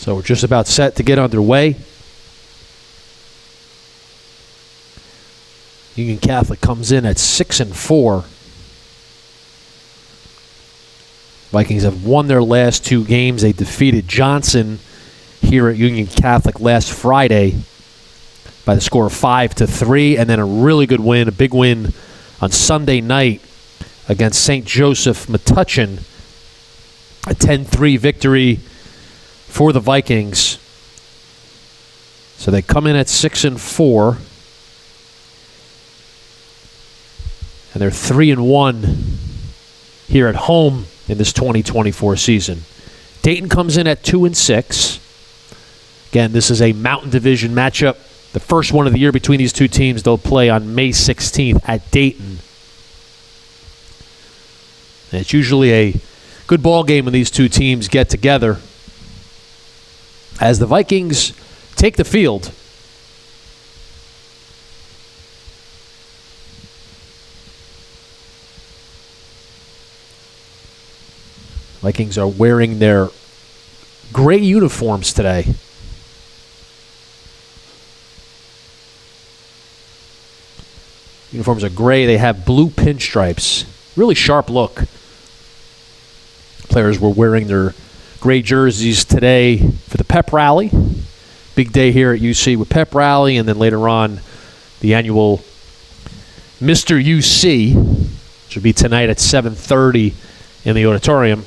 So we're just about set to get underway. Union Catholic comes in at 6-4. Vikings have won their last 2 games. They defeated Johnson here at Union Catholic last Friday by the score of 5-3, and then a really good win, a big win on Sunday night against St. Joseph Metuchen. A 10-3 victory for the Vikings. So they come in at 6-4. And they're 3-1 here at home in this 2024 season. Dayton comes in at 2-6. Again, this is a Mountain Division matchup. The first one of the year between these two teams. They'll play on May 16th at Dayton. And it's usually a good ball game when these two teams get together, as the Vikings take the field. Vikings are wearing their gray uniforms today. Uniforms are gray. They have blue pinstripes. Really sharp look. Players were wearing their gray jerseys today for the pep rally. Big day here at UC with pep rally, and then later on the annual Mr. UC, which will be tonight at 7:30 in the auditorium.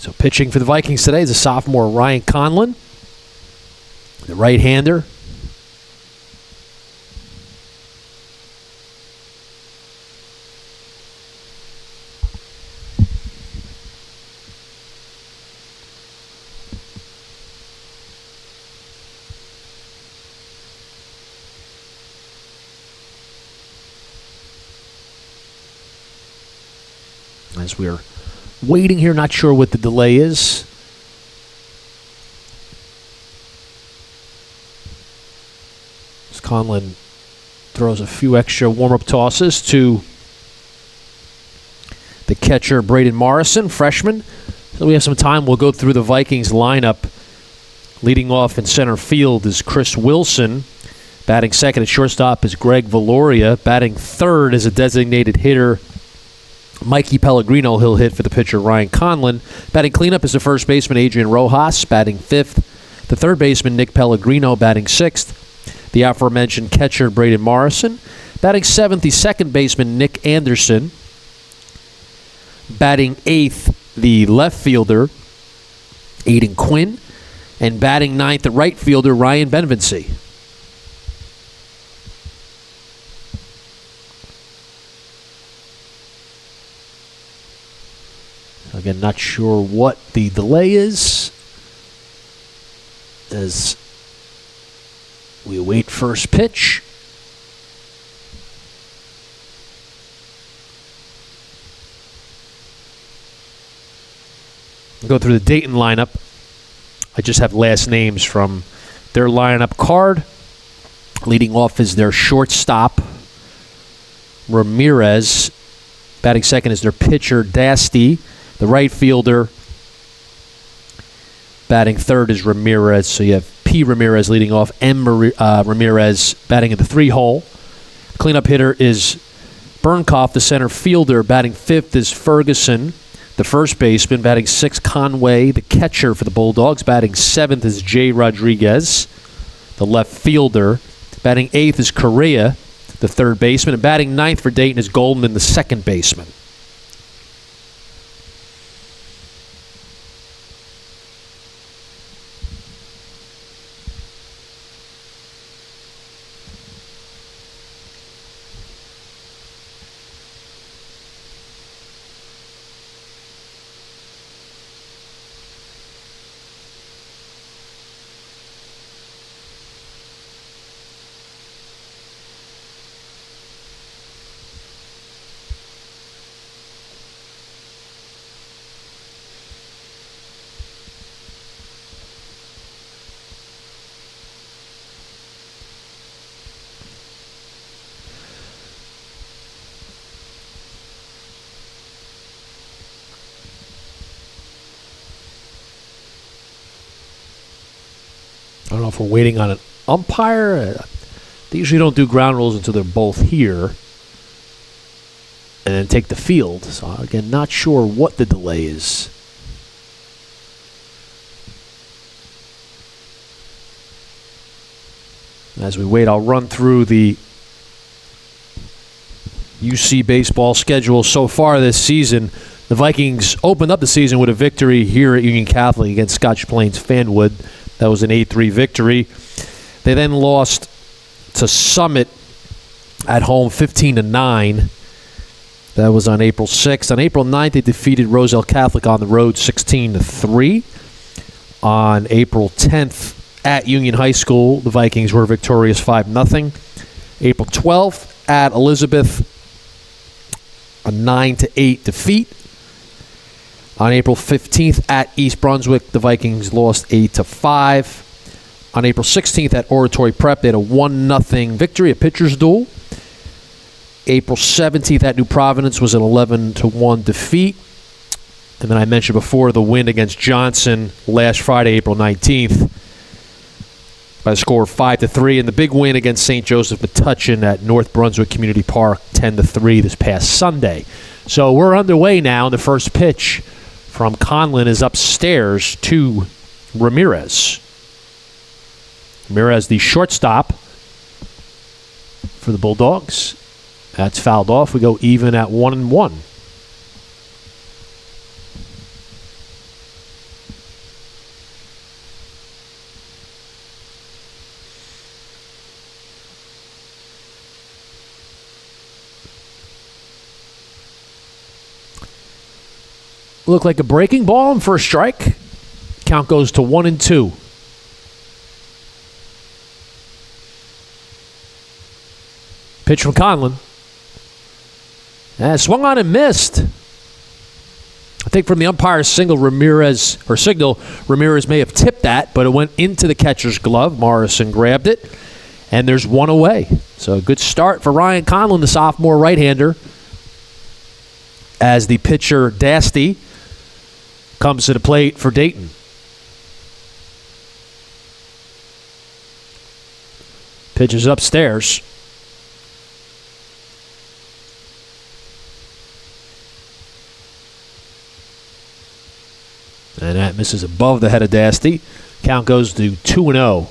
So pitching for the Vikings today is a sophomore, Ryan Conlon, the right-hander. As we're waiting here, not sure what the delay is. As Conlon throws a few extra warm-up tosses to the catcher, Braden Morrison, freshman. So we have some time. We'll go through the Vikings lineup. Leading off in center field is Chris Wilson. Batting second at shortstop is Greg Valoria. Batting third is a designated hitter, Mikey Pellegrino. He'll hit for the pitcher, Ryan Conlon. Batting cleanup is the first baseman, Adrian Rojas. Batting fifth, the third baseman, Nick Pellegrino. Batting sixth, the aforementioned catcher, Braden Morrison. Batting seventh, the second baseman, Nick Anderson. Batting eighth, the left fielder, Aiden Quinn. And batting ninth, the right fielder, Ryan Benvency. Again, not sure what the delay is as we await first pitch. We'll go through the Dayton lineup. I just have last names from their lineup card. Leading off is their shortstop, Ramirez. Batting second is their pitcher, Dasty. The right fielder, batting third is Ramirez. So you have P. Ramirez leading off. M. Ramirez batting in the 3-hole. Cleanup hitter is Burnkoff. The center fielder batting 5th is Ferguson. The first baseman batting 6th, Conway. The catcher for the Bulldogs batting 7th is Jay Rodriguez. The left fielder batting 8th is Correa, the third baseman. And batting 9th for Dayton is Goldman, the second baseman. I don't know if we're waiting on an umpire. They usually don't do ground rules until they're both here and then take the field. So, again, not sure what the delay is. As we wait, I'll run through the UC baseball schedule so far this season. The Vikings opened up the season with a victory here at Union Catholic against Scotch Plains Fanwood. That was an 8-3 victory. They then lost to Summit at home 15-9. That was on April 6th. On April 9th, they defeated Roselle Catholic on the road 16-3. On April 10th at Union High School, the Vikings were victorious 5-0. April 12th at Elizabeth, a 9-8 defeat. On April 15th at East Brunswick, the Vikings lost 8-5. On April 16th at Oratory Prep, they had a 1-0 victory, a pitcher's duel. April 17th at New Providence was an 11-1 defeat. And then I mentioned before the win against Johnson last Friday, April 19th, by the score of 5-3. And the big win against St. Joseph Metuchen at North Brunswick Community Park, 10-3 this past Sunday. So we're underway now. The first pitch from Conlon is upstairs to Ramirez. Ramirez, the shortstop for the Bulldogs. That's fouled off. We go even at 1-1. Look like a breaking ball and first strike. Count goes to 1-2. Pitch from Conlon. Swung on and missed. I think from the umpire's signal, Ramirez may have tipped that, but it went into the catcher's glove. Morrison grabbed it, and there's one away. So a good start for Ryan Conlon, the sophomore right-hander, as the pitcher, Dasty, comes to the plate for Dayton. Pitch is upstairs. And that misses above the head of Dasty. Count goes to 2-0.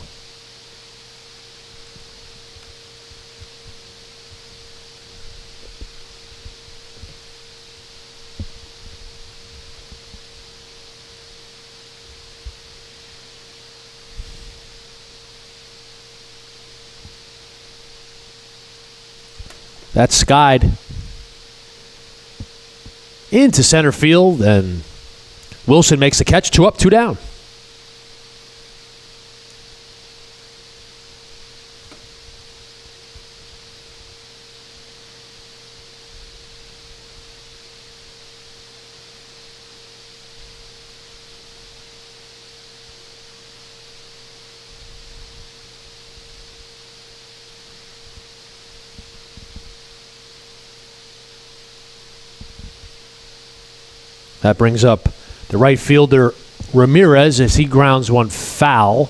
That's skied into center field, and Wilson makes the catch. 2 up, 2 down. That brings up the right fielder, Ramirez, as he grounds one foul.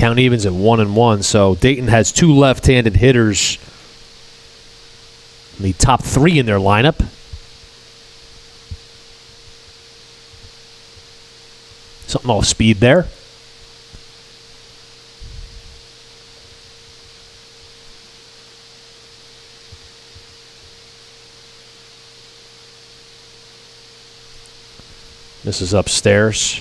Count evens at 1-1. So Dayton has 2 left-handed hitters in the top 3 in their lineup. Something off speed there. This is upstairs.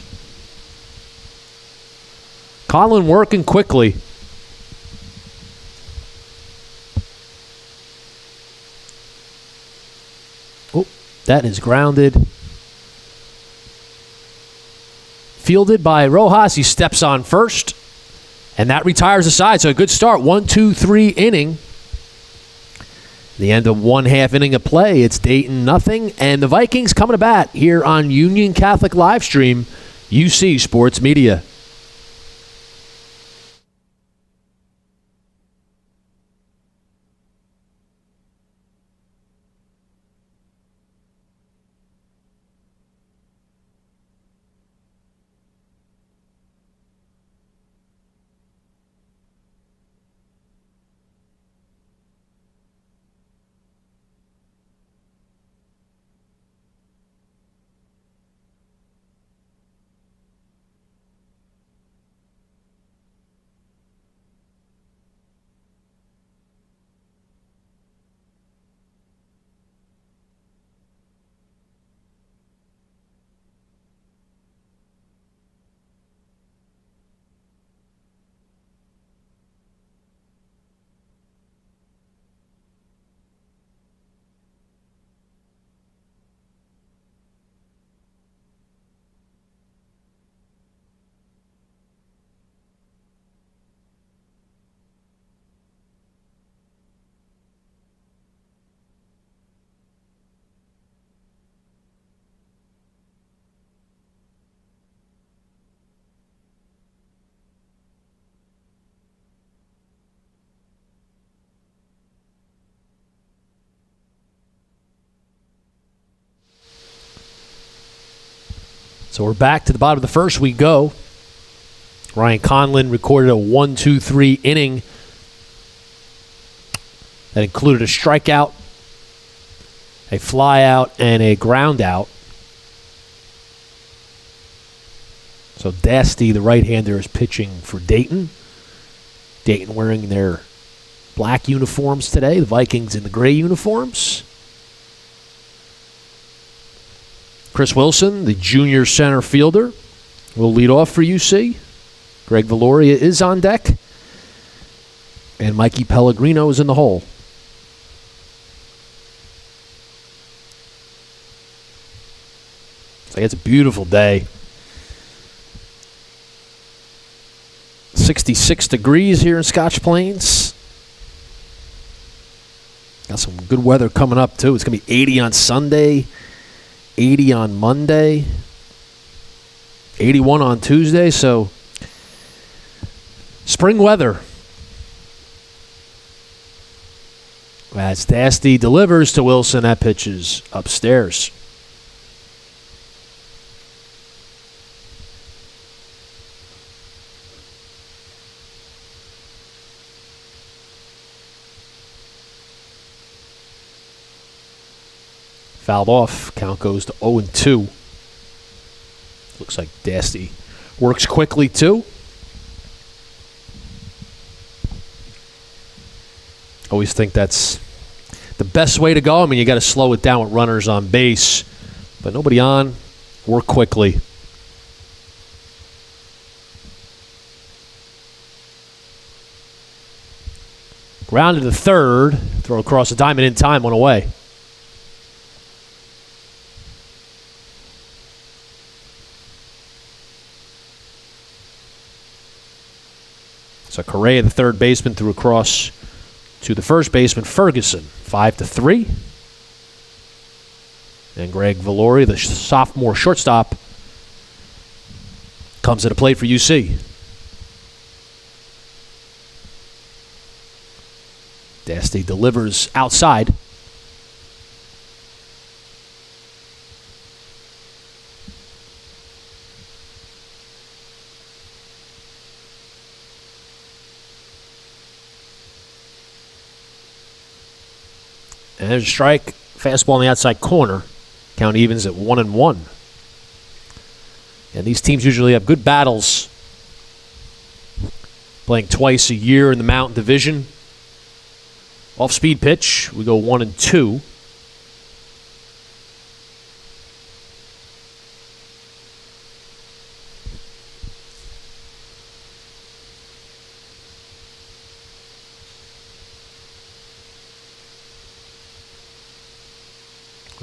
Conlon working quickly. Oh, that is grounded. Fielded by Rojas. He steps on first. And that retires the side. So a good start. 1-2-3 inning. The end of 1/2 inning of play. It's Dayton nothing. And the Vikings coming to bat here on Union Catholic Livestream, UC Sports Media. So we're back to the bottom of the first. We go. Ryan Conlon recorded a 1-2-3 inning that included a strikeout, a flyout, and a ground out. So Dasty, the right-hander, is pitching for Dayton. Dayton wearing their black uniforms today. The Vikings in the gray uniforms. Chris Wilson, the junior center fielder, will lead off for UC. Greg Valoria is on deck. And Mikey Pellegrino is in the hole. It's a beautiful day. 66 degrees here in Scotch Plains. Got some good weather coming up, too. It's going to be 80 on Sunday. 80 on Monday, 81 on Tuesday, so spring weather. As Dasty delivers to Wilson, that pitch is upstairs. Fouled off. Count goes to 0-2. Looks like Dasty works quickly, too. Always think that's the best way to go. I mean, you got to slow it down with runners on base. But nobody on. Work quickly. Grounded to third. Throw across the diamond in time. One away. So Correa, the third baseman, threw across to the first baseman, Ferguson, 5-3. And Greg Valoria, the sophomore shortstop, comes to the plate for UC. Dasty delivers outside. And there's a strike. Fastball in the outside corner. Count evens at 1-1. And these teams usually have good battles. Playing twice a year in the Mountain Division. Off-speed pitch. We go 1-2.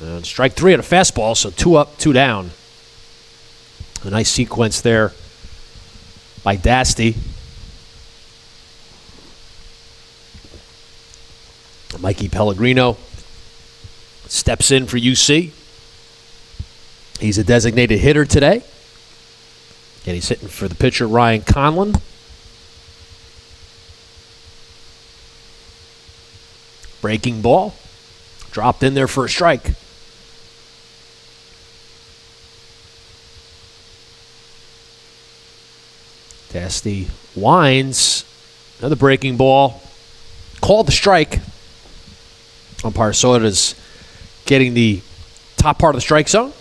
And strike 3 on a fastball, so 2 up, 2 down. A nice sequence there by Dasty. Mikey Pellegrino steps in for UC. He's a designated hitter today. And he's hitting for the pitcher, Ryan Conlon. Breaking ball. Dropped in there for a strike. Dasty winds. Another breaking ball. Called the strike. Umpire saw it as getting the top part of the strike zone.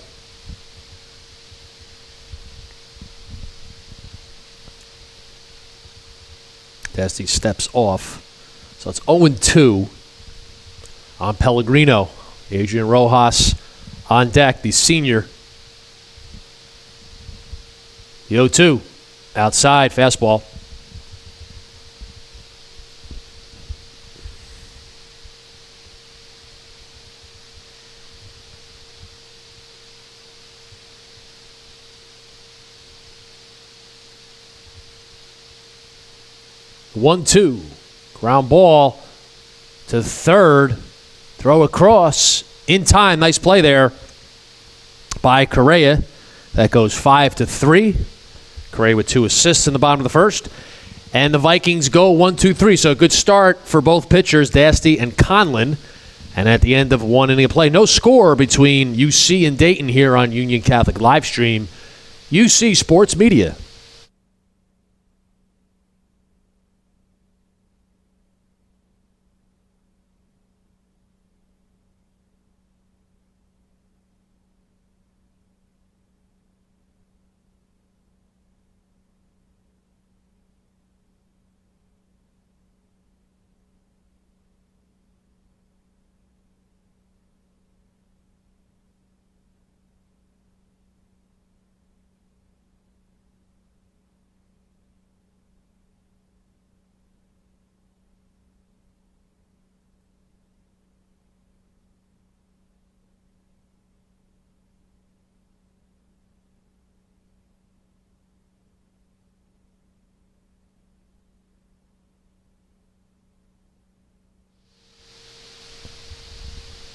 Dasty steps off. So it's 0-2 on Pellegrino. Adrian Rojas on deck, the senior. The 0-2. Outside, fastball. One, two. Ground ball to third. Throw across. In time. Nice play there by Correa. That goes 5-3. Correa with 2 assists in the bottom of the first. And the Vikings go 1-2-3. So a good start for both pitchers, Dasty and Conlon. And at the end of 1 inning of play, no score between UC and Dayton here on Union Catholic Livestream. UC Sports Media.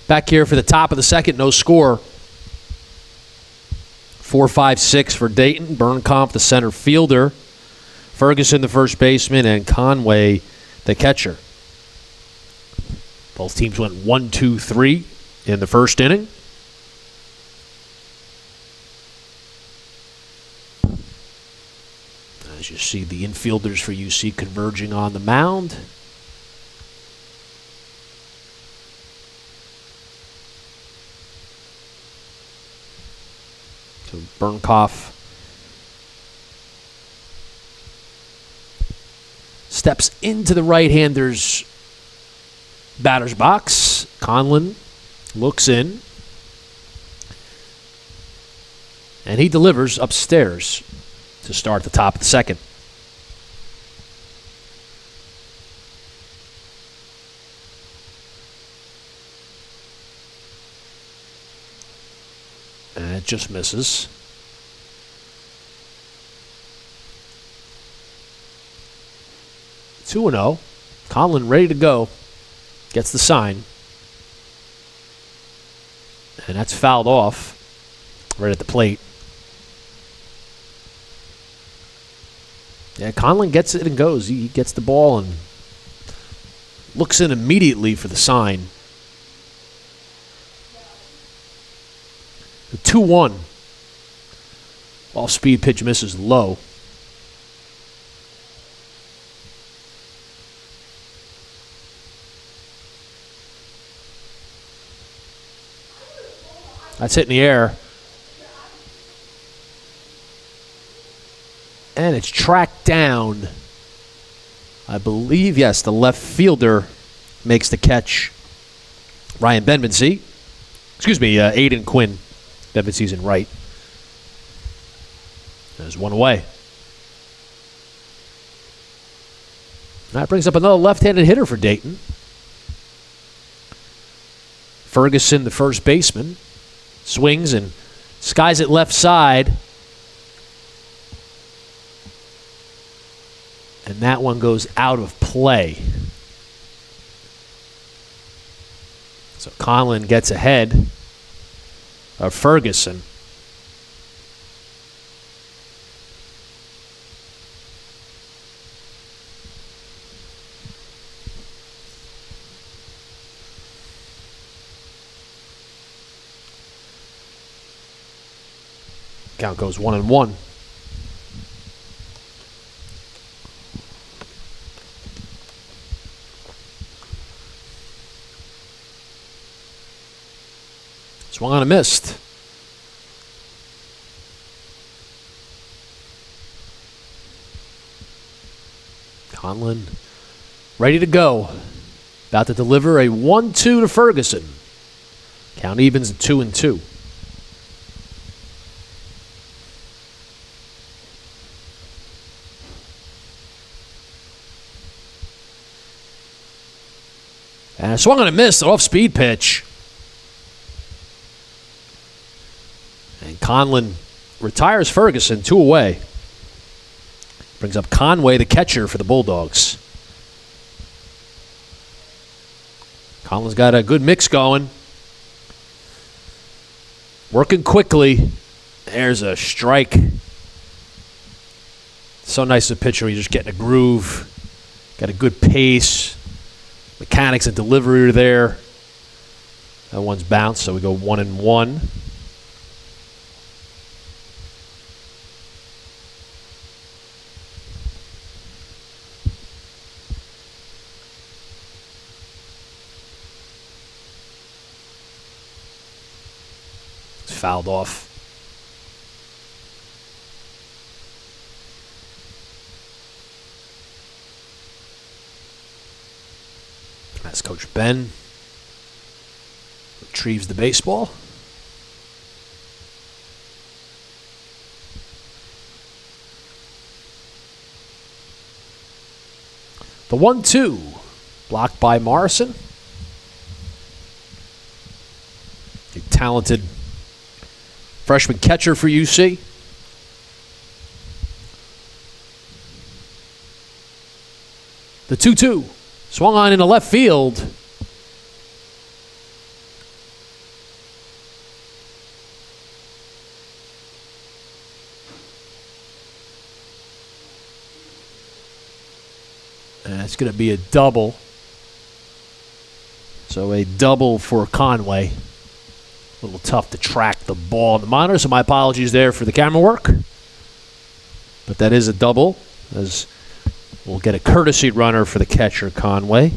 Back here for the top of the second, no score. 4-5-6 for Dayton. Bernkamp, the center fielder. Ferguson, the first baseman, and Conway, the catcher. Both teams went 1-2-3 in the first inning. As you see, the infielders for UC converging on the mound. So Bernkoff steps into the right-hander's batter's box. Conlon looks in. And he delivers upstairs to start the top of the second. And it just misses. Two 2-0. Conlon ready to go. Gets the sign. And that's fouled off right at the plate. Yeah, Conlon gets it and goes. He gets the ball and looks in immediately for the sign. The 2-1. Off-speed pitch misses low. That's hit in the air. And it's tracked down. I believe, yes, the left fielder makes the catch. Ryan Benvency. Excuse me, Aiden Quinn. Benvency's in right. There's one away. That brings up another left-handed hitter for Dayton. Ferguson, the first baseman, swings and skies it left side. And that one goes out of play. So Conlon gets ahead of Ferguson. Count goes 1-1. Swung on a missed. Conlon ready to go. About to deliver a 1-2 to Ferguson. Count evens at 2-2. And swung on a miss, off-speed pitch. And Conlon retires Ferguson, 2 away. Brings up Conway, the catcher for the Bulldogs. Conlon's got a good mix going. Working quickly. There's a strike. So nice to pitcher. You're just getting a groove. Got a good pace. Mechanics and delivery are there. That one's bounced, so we go 1-1. It's fouled off. As Coach Ben retrieves the baseball. The 1-2 blocked by Morrison. A talented freshman catcher for UC. The 2-2. Swung on into left field. And it's going to be a double. So a double for Conway. A little tough to track the ball on the monitor, so my apologies there for the camera work. But that is a double, as we'll get a courtesy runner for the catcher, Conway.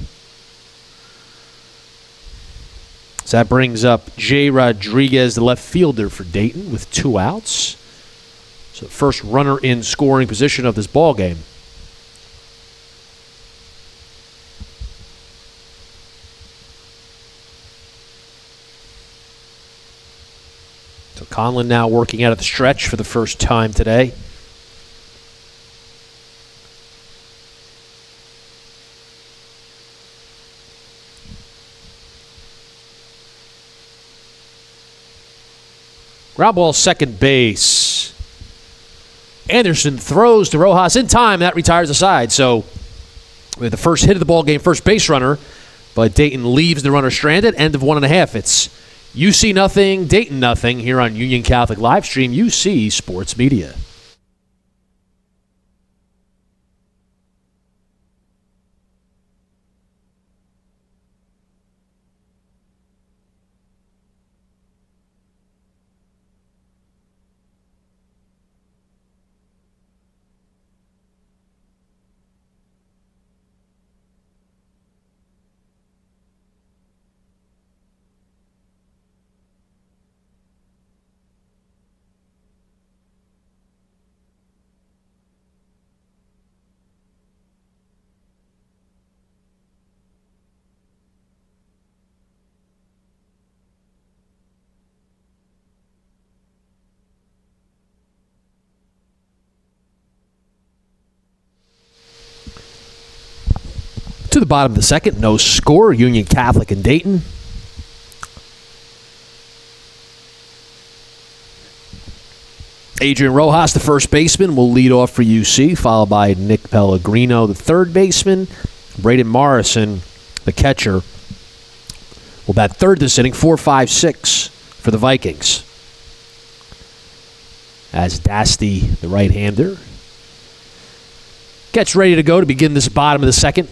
So that brings up Jay Rodriguez, the left fielder for Dayton, with 2 outs. So first runner in scoring position of this ball game. So Conlon now working out of the stretch for the first time today. Ground ball, second base. Anderson throws to Rojas in time. That retires the side. So with the first hit of the ball game, first base runner, but Dayton leaves the runner stranded. End of 1.5. It's UC nothing, Dayton nothing here on Union Catholic Livestream, UC Sports Media. To the bottom of the second, no score. Union Catholic and Dayton. Adrian Rojas, the first baseman, will lead off for UC, followed by Nick Pellegrino, the third baseman. Braden Morrison, the catcher, will bat third this inning, 4-5-6 for the Vikings. As Dasty, the right-hander, gets ready to go to begin this bottom of the second.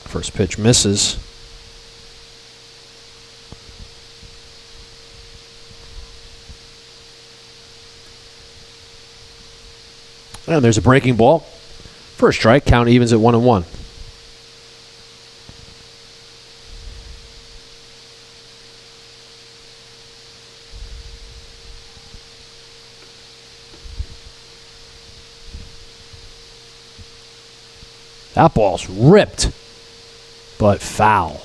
First pitch misses. And there's a breaking ball. First strike, count evens at 1-1. That ball's ripped, but foul.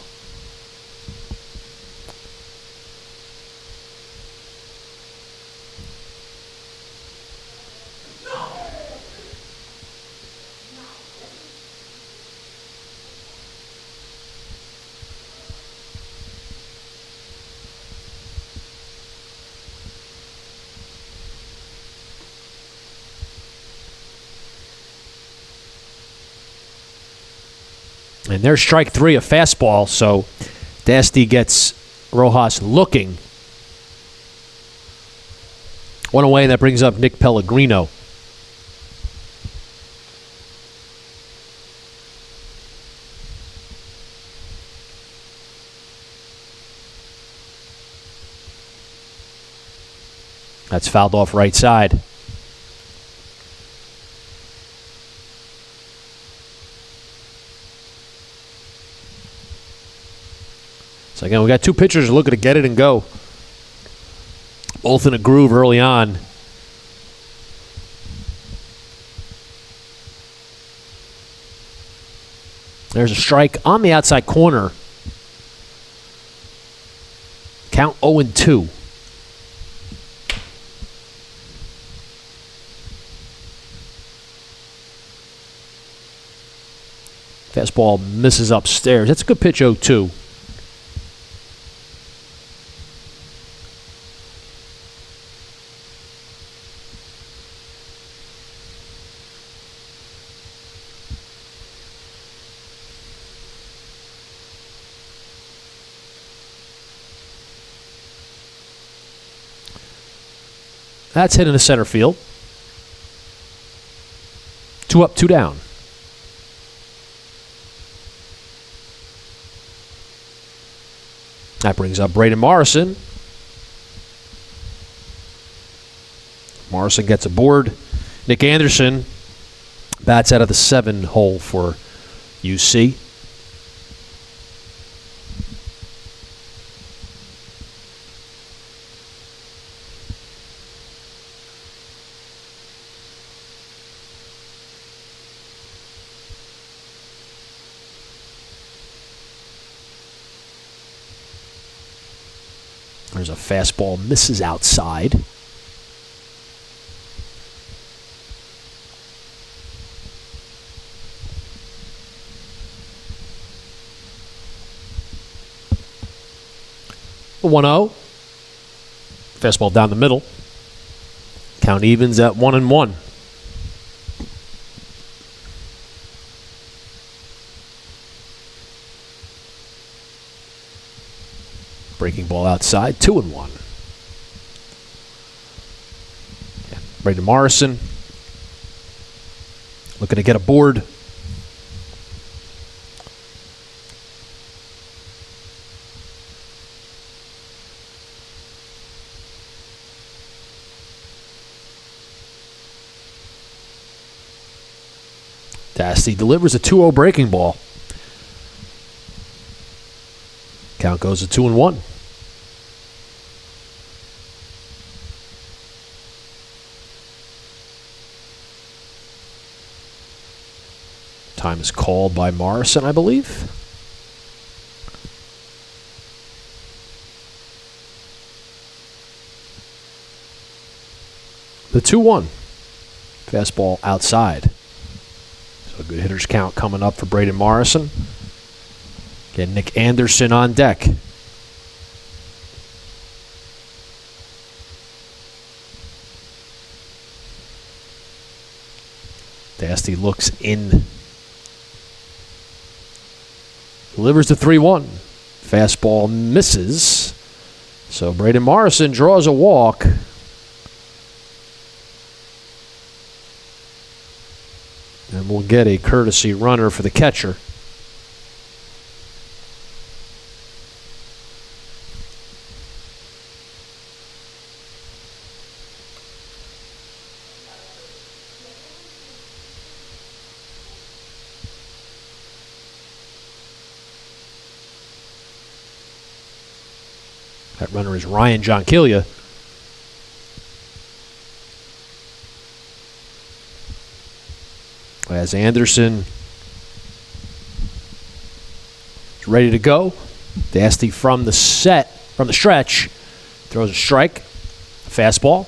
And there's strike three, a fastball, so Dasty gets Rojas looking. One away, and that brings up Nick Pellegrino. That's fouled off right side. So again, we got two pitchers looking to get it and go. Both in a groove early on. There's a strike on the outside corner. Count 0-2. Fastball misses upstairs. That's a good pitch, 0-2. That's hit into center field. 2 up, 2 down. That brings up Braden Morrison. Morrison gets aboard. Nick Anderson bats out of the 7 hole for UC. There's a fastball, misses outside. A 1-0. Fastball down the middle. Count evens at 1-1. Breaking ball outside, 2-1. Yeah. Braden Morrison looking to get aboard. Dasty delivers a 2-0 breaking ball. Count goes to 2-1. Time is called by Morrison, I believe. The 2-1. Fastball outside. So a good hitter's count coming up for Braden Morrison. Again, Nick Anderson on deck. Dasty looks in. Delivers the 3-1. Fastball misses. So Braden Morrison draws a walk. And we'll get a courtesy runner for the catcher. That runner is Ryan Jonquillia. As Anderson is ready to go. Dasty from the stretch, throws a strike, a fastball.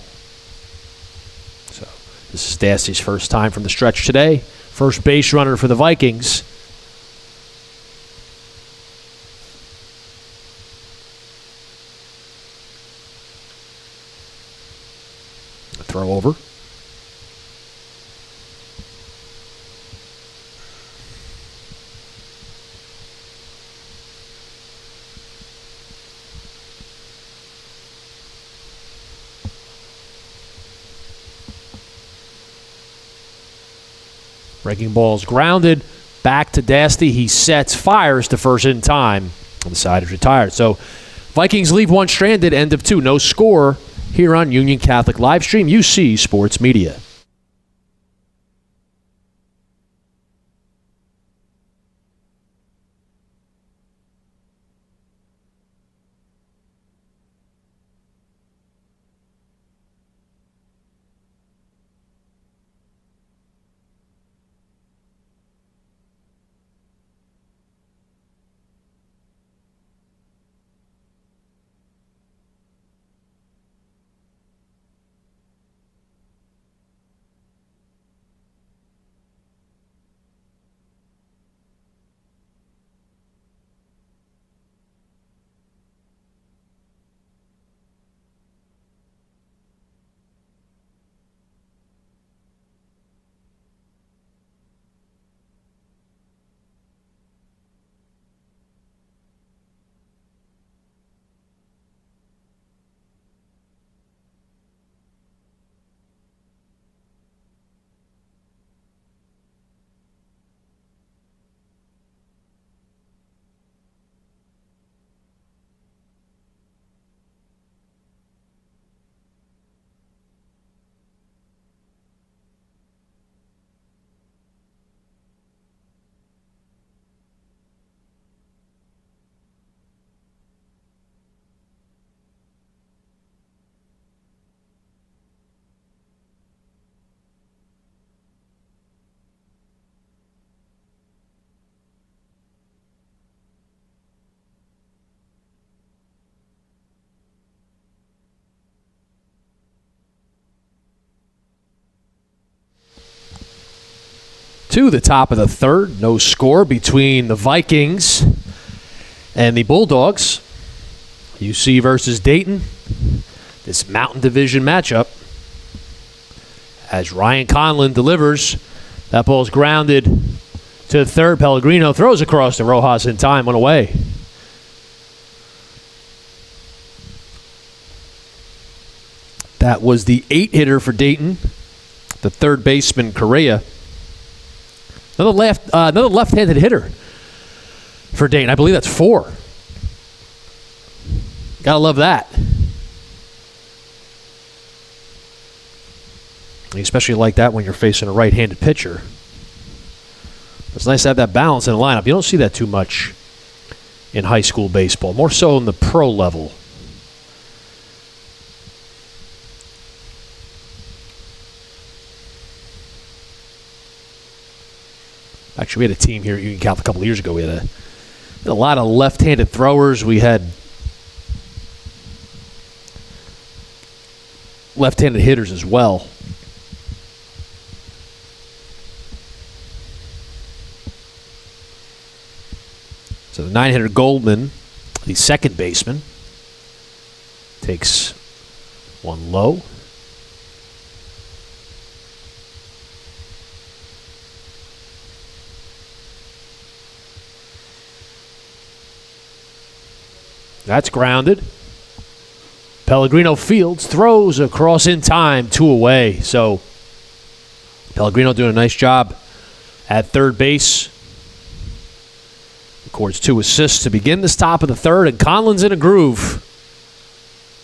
So this is Dasty's first time from the stretch today. First base runner for the Vikings. Throw over. Breaking ball's grounded. Back to Dasty. He sets, fires to first in time. On the side is retired. So Vikings leave one stranded. End of 2. No score here on Union Catholic Livestream, UC Sports Media. To the top of the third, no score between the Vikings and the Bulldogs. UC versus Dayton, this Mountain Division matchup. As Ryan Conlon delivers, that ball's grounded to the third. Pellegrino throws across to Rojas in time, one away. That was the 8-hitter for Dayton, the third baseman Correa. Another left-handed hitter for Dayton. I believe that's 4. Gotta love that. You especially like that when you're facing a right-handed pitcher. It's nice to have that balance in the lineup. You don't see that too much in high school baseball, more so in the pro level. Actually, we had a team here, you can count a couple of years ago, we had a lot of left-handed throwers. We had left-handed hitters as well. So the 9-hitter Goldman, the second baseman, takes one low. That's grounded. Pellegrino Fields throws across in time, 2 away. So Pellegrino doing a nice job at third base. Records 2 assists to begin this top of the third, and Conlon's in a groove.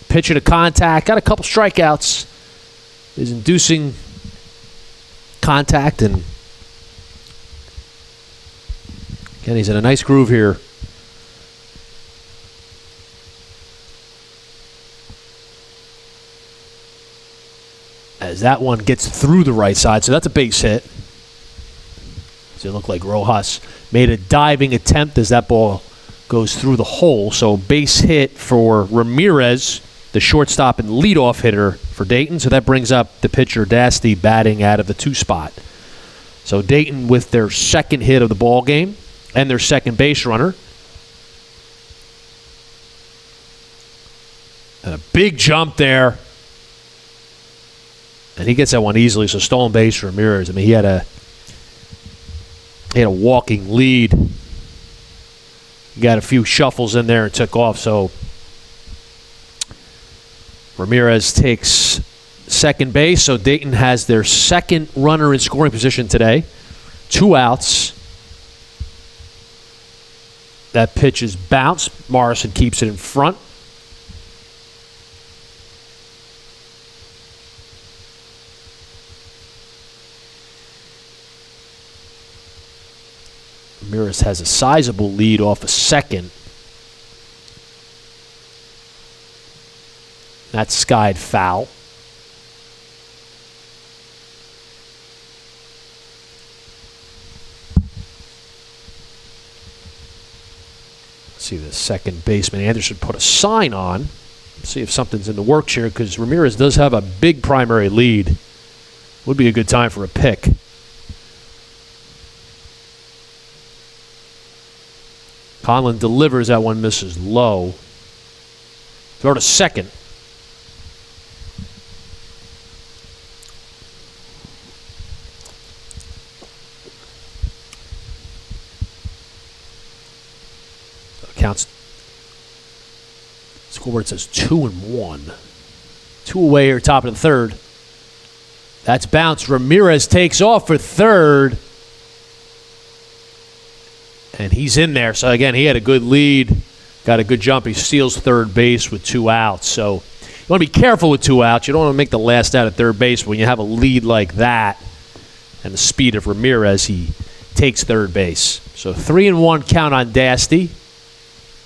Pitcher to contact, got a couple strikeouts. Is inducing contact, and again, he's in a nice groove here. As that one gets through the right side, so that's a base hit. So it looked like Rojas made a diving attempt as that ball goes through the hole. So base hit for Ramirez, the shortstop and leadoff hitter for Dayton. So that brings up the pitcher Dasty batting out of the 2 spot. So Dayton with their second hit of the ball game and their second base runner. And a big jump there. And he gets that one easily, so stolen base for Ramirez. I mean, he had a walking lead. He got a few shuffles in there and took off, so Ramirez takes second base. So Dayton has their second runner in scoring position today. 2 outs. That pitch is bounced. Morrison keeps it in front. Ramirez has a sizable lead off a second. That's skied foul. Let's see, the second baseman Anderson put a sign on. Let's see if something's in the works here, because Ramirez does have a big primary lead. Would be a good time for a pick. Conlon delivers, that one misses low. Throw to second. Counts. Scoreboard says 2-1. 2 away here, top of the third. That's bounced. Ramirez takes off for third. And he's in there. So, again, he had a good lead. Got a good jump. He steals third base with 2 outs. So, you want to be careful with 2 outs. You don't want to make the last out at third base. When you have a lead like that and the speed of Ramirez, he takes third base. So, 3-1 count on Dasty.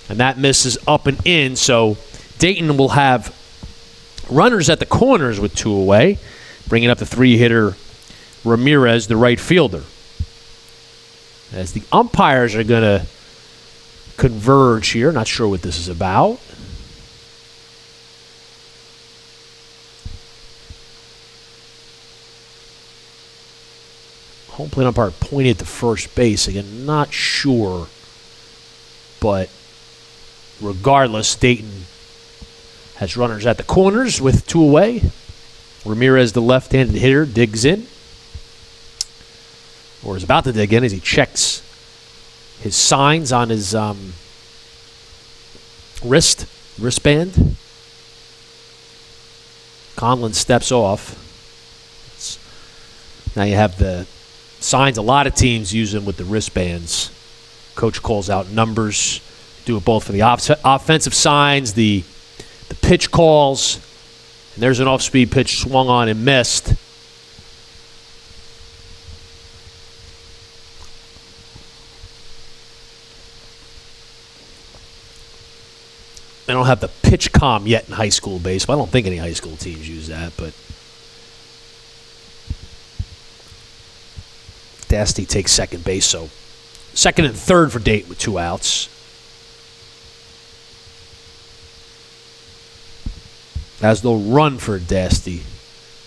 And that misses up and in. So, Dayton will have runners at the corners with 2 away, bringing up the 3-hitter Ramirez, the right fielder. As the umpires are going to converge here. Not sure what this is about. Home plate umpire pointed to first base. Again, not sure. But regardless, Dayton has runners at the corners with 2 away. Ramirez, the left-handed hitter, digs in. Or is about to dig in as he checks his signs on his wristband. Conlon steps off. Now you have the signs. A lot of teams use them with the wristbands. Coach calls out numbers. Do it both for the offensive signs, the pitch calls. And there's an off-speed pitch swung on and missed. They don't have the pitch comm yet in high school baseball. I don't think any high school teams use that, but Dasty takes second base, so second and third for Dayton with 2 outs. Has no run for Dasty,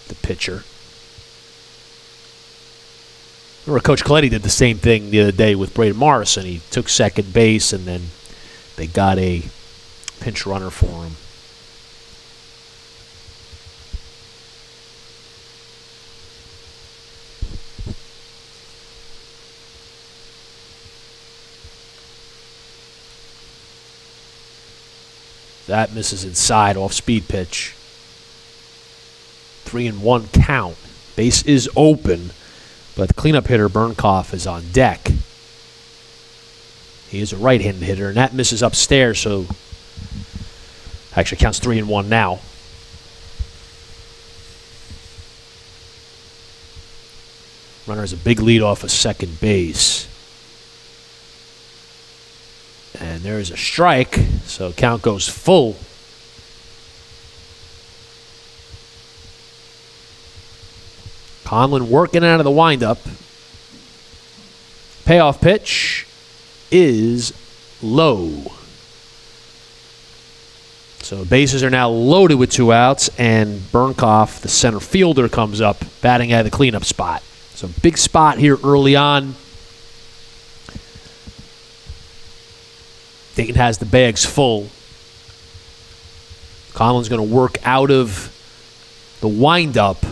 the pitcher. Remember, Coach Coletti did the same thing the other day with Braden Morrison. He took second base, and then they got a pinch runner for him. That misses inside off speed pitch. 3-1 count. Base is open, but the cleanup hitter, Burnkoff, is on deck. He is a right-handed hitter, and that misses upstairs, so actually counts 3-1 now. Runner has a big lead off of second base. And there is a strike, so count goes full. Conlon working out of the windup. Payoff pitch is low. So bases are now loaded with 2 outs, and Burnkoff, the center fielder, comes up, batting out of the cleanup spot. So big spot here early on. Dayton has the bags full. Conlon's going to work out of the windup.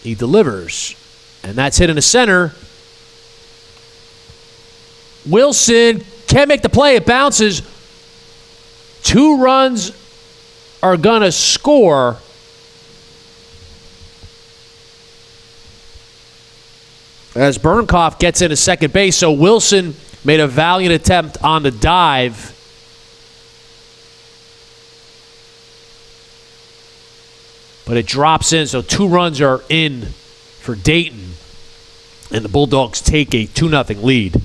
He delivers, and that's hit in the center. Wilson can't make the play. It bounces. 2 runs are going to score. As Burnkoff gets into second base, so Wilson made a valiant attempt on the dive. But it drops in, so 2 runs are in for Dayton. And the Bulldogs take a 2-0 lead.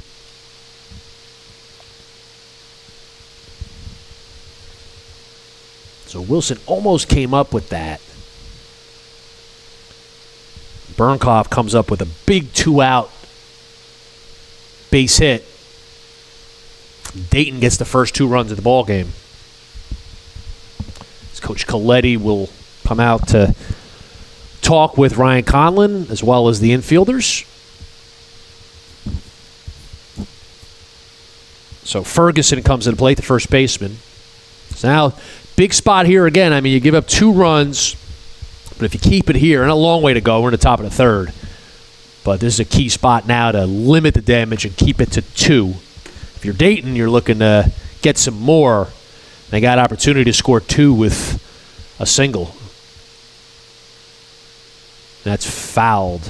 So Wilson almost came up with that. Burnkoff comes up with a big 2-out base hit. Dayton gets the first 2 runs of the ball game. As Coach Coletti will come out to talk with Ryan Conlon as well as the infielders. So Ferguson comes into play, the first baseman. So now, big spot here again. I mean, you give up 2 runs, but if you keep it here, and a long way to go, we're in the top of the third. But this is a key spot now to limit the damage and keep it to 2. If you're Dayton, you're looking to get some more. They got opportunity to score 2 with a single. That's fouled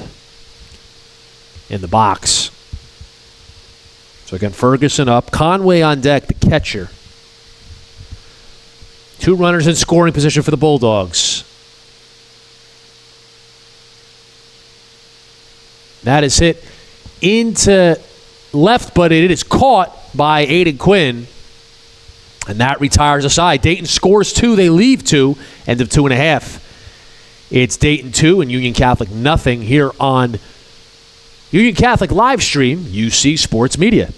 in the box. So again, Ferguson up. Conway on deck, the catcher. 2 runners in scoring position for the Bulldogs. That is hit into left, but it is caught by Aiden Quinn. And that retires a side. Dayton scores 2. They leave 2. End of 2.5. It's Dayton 2 and Union Catholic nothing here on Union Catholic live stream, UC Sports Media.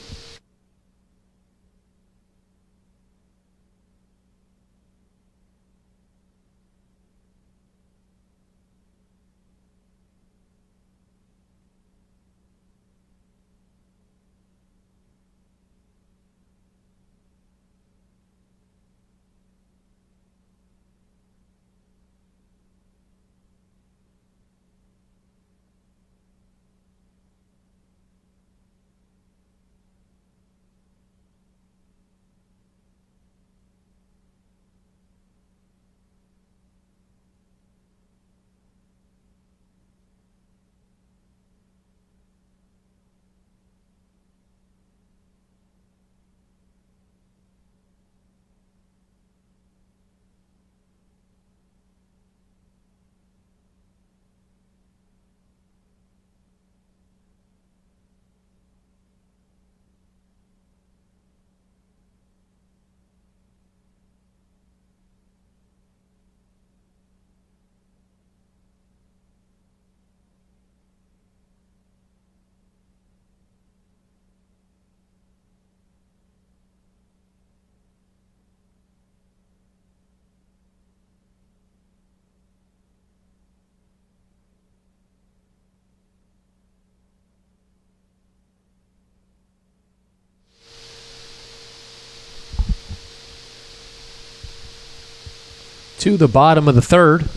to the bottom of the third.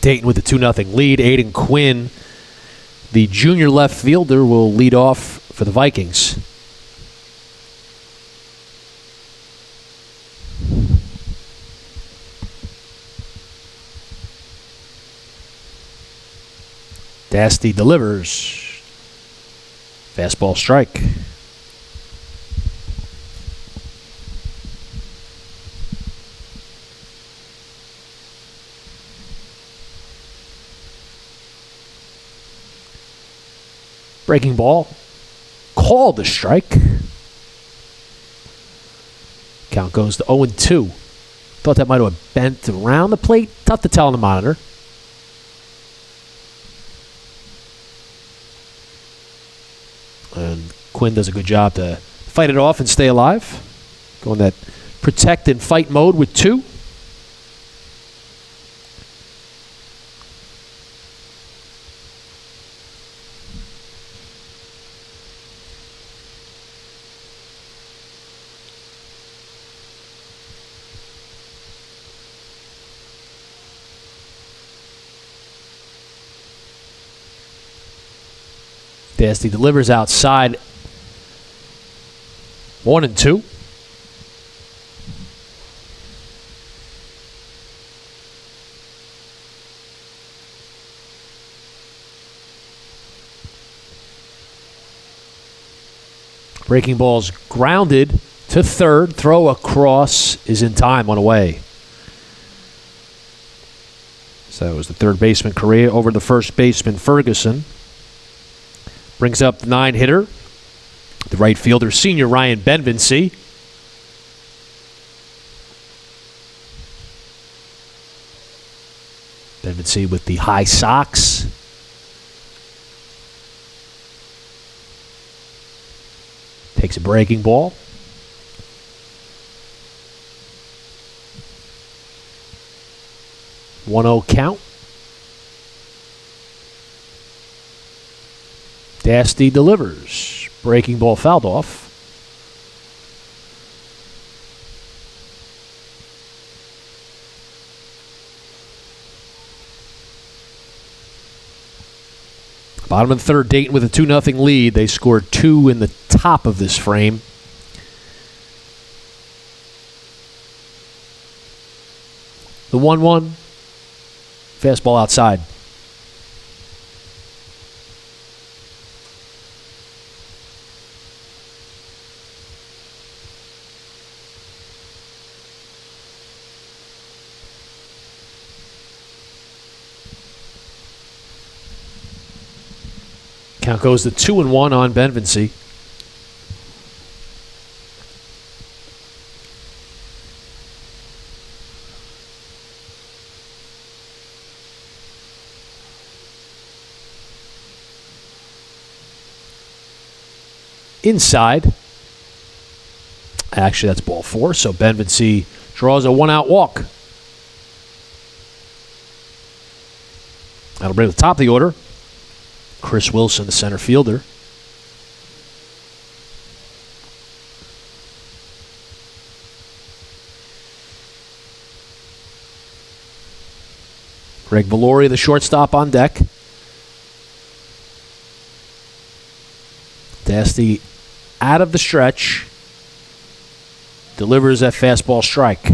Dayton with a 2-0 lead. Aiden Quinn, the junior left fielder, will lead off for the Vikings. Dasty delivers. Fastball strike. Breaking ball. Called a strike. Count goes to 0-2. Thought that might have bent around the plate. Tough to tell on the monitor. And Quinn does a good job to fight it off and stay alive. Going that protect and fight mode with 2. Dasty delivers outside. 1-2. Breaking ball's grounded to third. Throw across is in time, one away. So that was the third baseman Correa over the first baseman Ferguson. Brings up the 9-hitter, the right fielder, senior Ryan Benvency. Benvency with the high socks. Takes a breaking ball. One-zero count. Dasty delivers. Breaking ball fouled off. Bottom of the third, Dayton with a 2-0 lead. They scored 2 in the top of this frame. The 1-1. Fastball outside. Count goes to 2-1 on Benvency. Inside. Actually, that's ball 4, so Benvency draws a 1-out walk. That'll bring the top of the order. Chris Wilson, the center fielder. Greg Valori, the shortstop, on deck. Dasty out of the stretch. Delivers that fastball strike.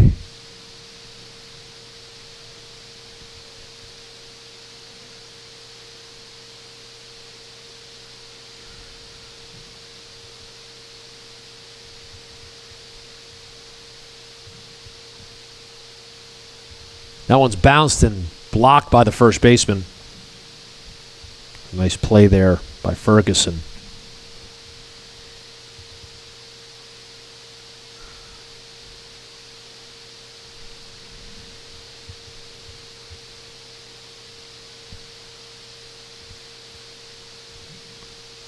That one's bounced and blocked by the first baseman. Nice play there by Ferguson.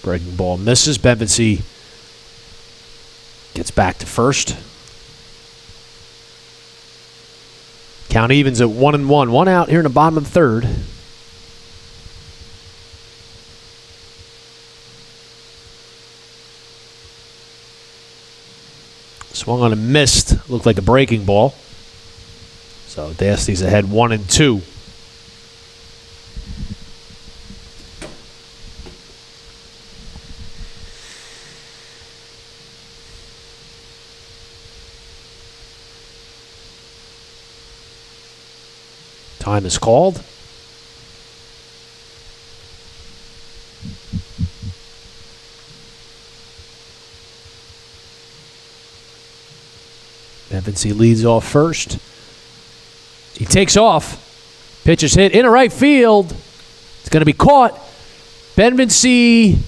Breaking ball misses. Benvency gets back to first. Count evens at 1-1. 1 out here in the bottom of the third. Swung on and missed. Looked like a breaking ball. So Dasty's ahead 1-2. Time is called. Benvency leads off first. He takes off. Pitch is hit into right field. It's going to be caught. Benvency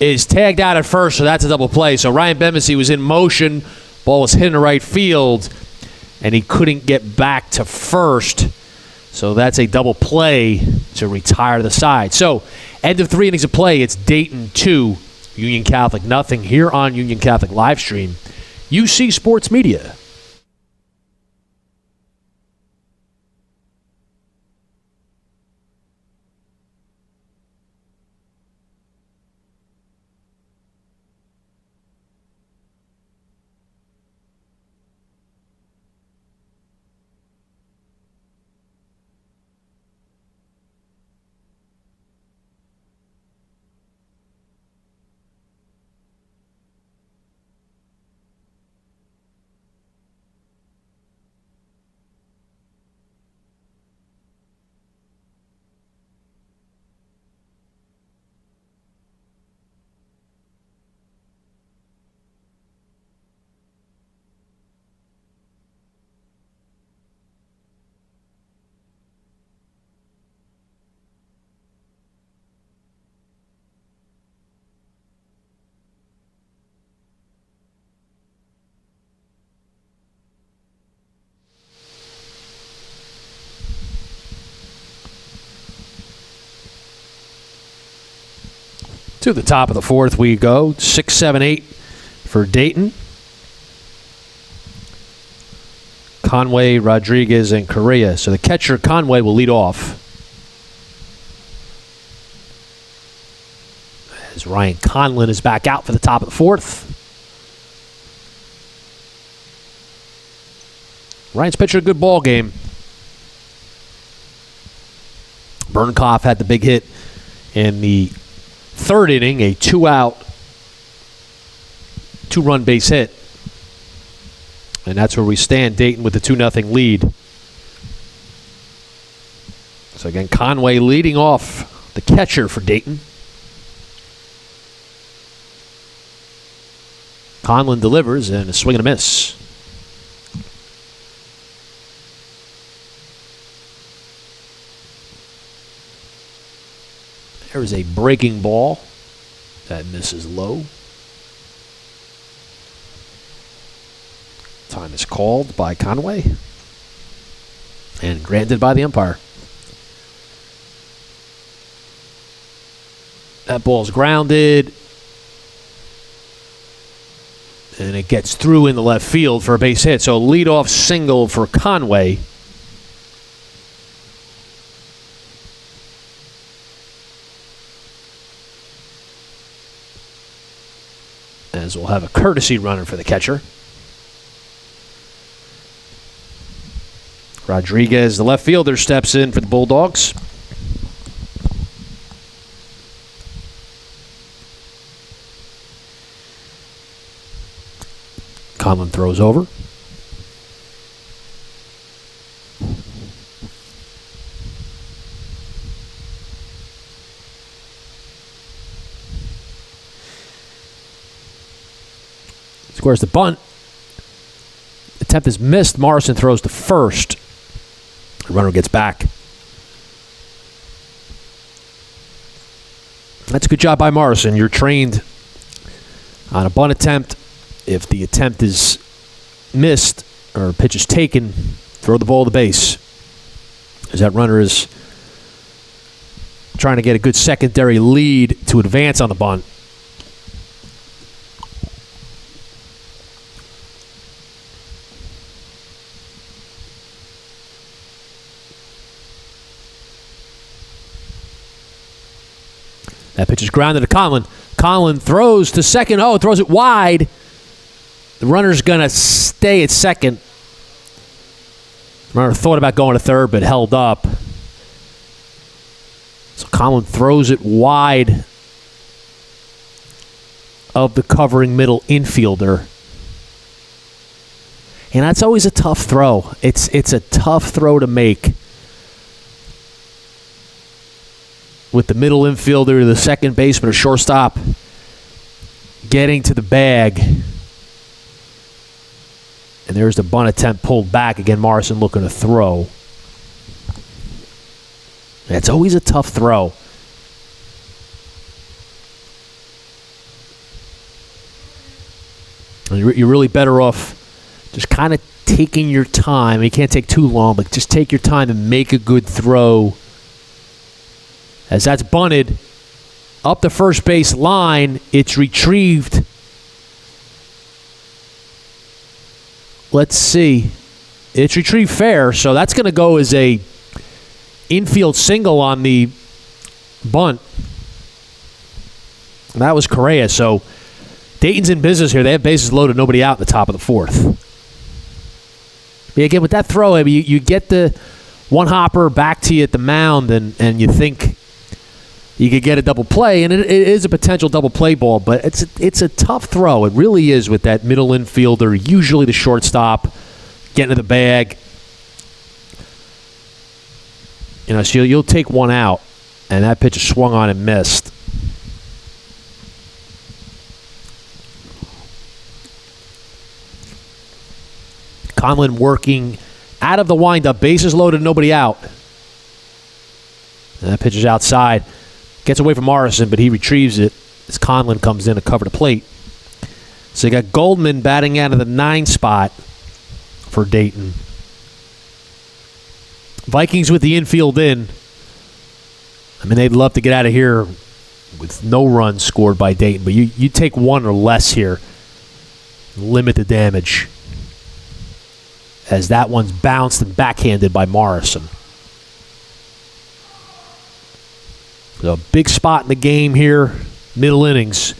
is tagged out at first, so that's a double play. So Ryan Benvency was in motion. Ball was hit into right field, and he couldn't get back to first. So that's a double play to retire the side. So end of 3 innings of play. It's Dayton 2, Union Catholic nothing here on Union Catholic Livestream. UC Sports Media. To the top of the 4th we go. 6, 7, 8 for Dayton. Conway, Rodriguez, and Correa. So the catcher, Conway, will lead off. As Ryan Conlon is back out for the top of the 4th. Ryan's pitched a good ball game. Burnkoff had the big hit in the 3rd inning, a 2-out, 2-run base hit. And that's where we stand, Dayton with the 2-0 lead. So again, Conway leading off, the catcher for Dayton. Conlon delivers, and a swing and a miss. There is a breaking ball that misses low. Time is called by Conway and granted by the umpire. That ball's grounded, and it gets through in the left field for a base hit. So leadoff single for Conway. As we'll have a courtesy runner for the catcher. Rodriguez, the left fielder, steps in for the Bulldogs. Conlon throws over. Squares the bunt. Attempt is missed. Morrison throws to first. The runner gets back. That's a good job by Morrison. You're trained on a bunt attempt. If the attempt is missed or a pitch is taken, throw the ball to the base. As that runner is trying to get a good secondary lead to advance on the bunt. That pitch is grounded to Conlon. Conlon throws to second. Oh, throws it wide. The runner's going to stay at second. Runner thought about going to third, but held up. So Conlon throws it wide of the covering middle infielder. And that's always a tough throw. It's a tough throw to make with the middle infielder, the second baseman or shortstop getting to the bag. And there's the bunt attempt pulled back. Again, Morrison looking to throw. It's always a tough throw. You're really better off just kind of taking your time. You can't take too long, but just take your time and make a good throw. As that's bunted up the first base line, it's retrieved. Let's see. It's retrieved fair, so that's going to go as a infield single on the bunt. And that was Correa, so Dayton's in business here. They have bases loaded, nobody out in the top of the fourth. But again, with that throw, I mean, you get the one hopper back to you at the mound, and you think you could get a double play, and it is a potential double play ball, but it's a tough throw. It really is with that middle infielder, usually the shortstop, getting to the bag. You know, so you'll take one out, and that pitch is swung on and missed. Conlon working out of the windup, bases loaded, nobody out. And that pitch is outside. Gets away from Morrison, but he retrieves it as Conlon comes in to cover the plate. So you got Goldman batting out of the 9 spot for Dayton. Vikings with the infield in. I mean, they'd love to get out of here with no runs scored by Dayton, but you take one or less here. Limit the damage. As that one's bounced and backhanded by Morrison. So a big spot in the game here, middle innings.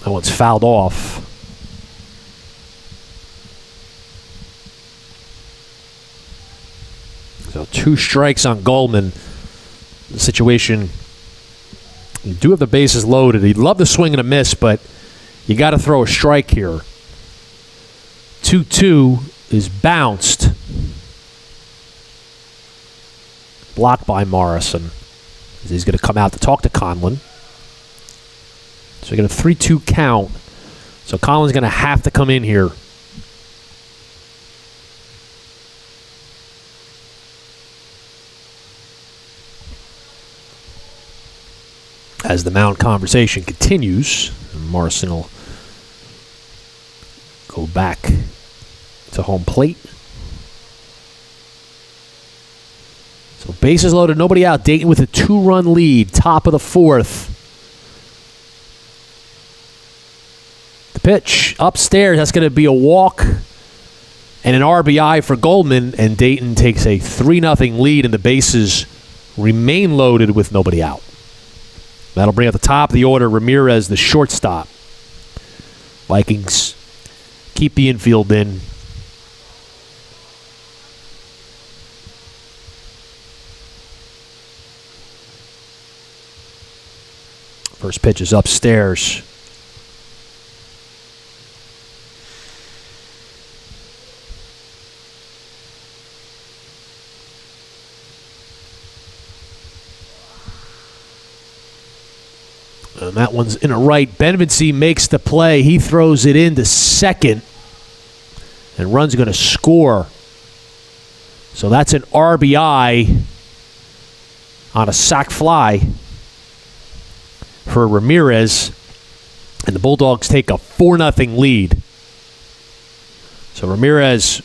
That one's fouled off. So 2 strikes on Goldman. The situation, you do have the bases loaded. He'd love to swing and a miss, but you got to throw a strike here. 2-2 is bounced. Blocked by Morrison. He's going to come out to talk to Conlon. So we got a 3-2 count. So Conlon's going to have to come in here. As the mound conversation continues, Morrison will go back to home plate. So bases loaded, nobody out. Dayton with a 2-run lead, top of the 4th. The pitch upstairs, that's going to be a walk and an RBI for Goldman, and Dayton takes a 3-0 lead, and the bases remain loaded with nobody out. That'll bring up the top of the order, Ramirez, the shortstop. Vikings keep the infield in. First pitch is upstairs. And that one's in a right. Benvency makes the play. He throws it into second. And Run's going to score. So that's an RBI on a sac fly for Ramirez. And the Bulldogs take a 4-0 lead. So Ramirez,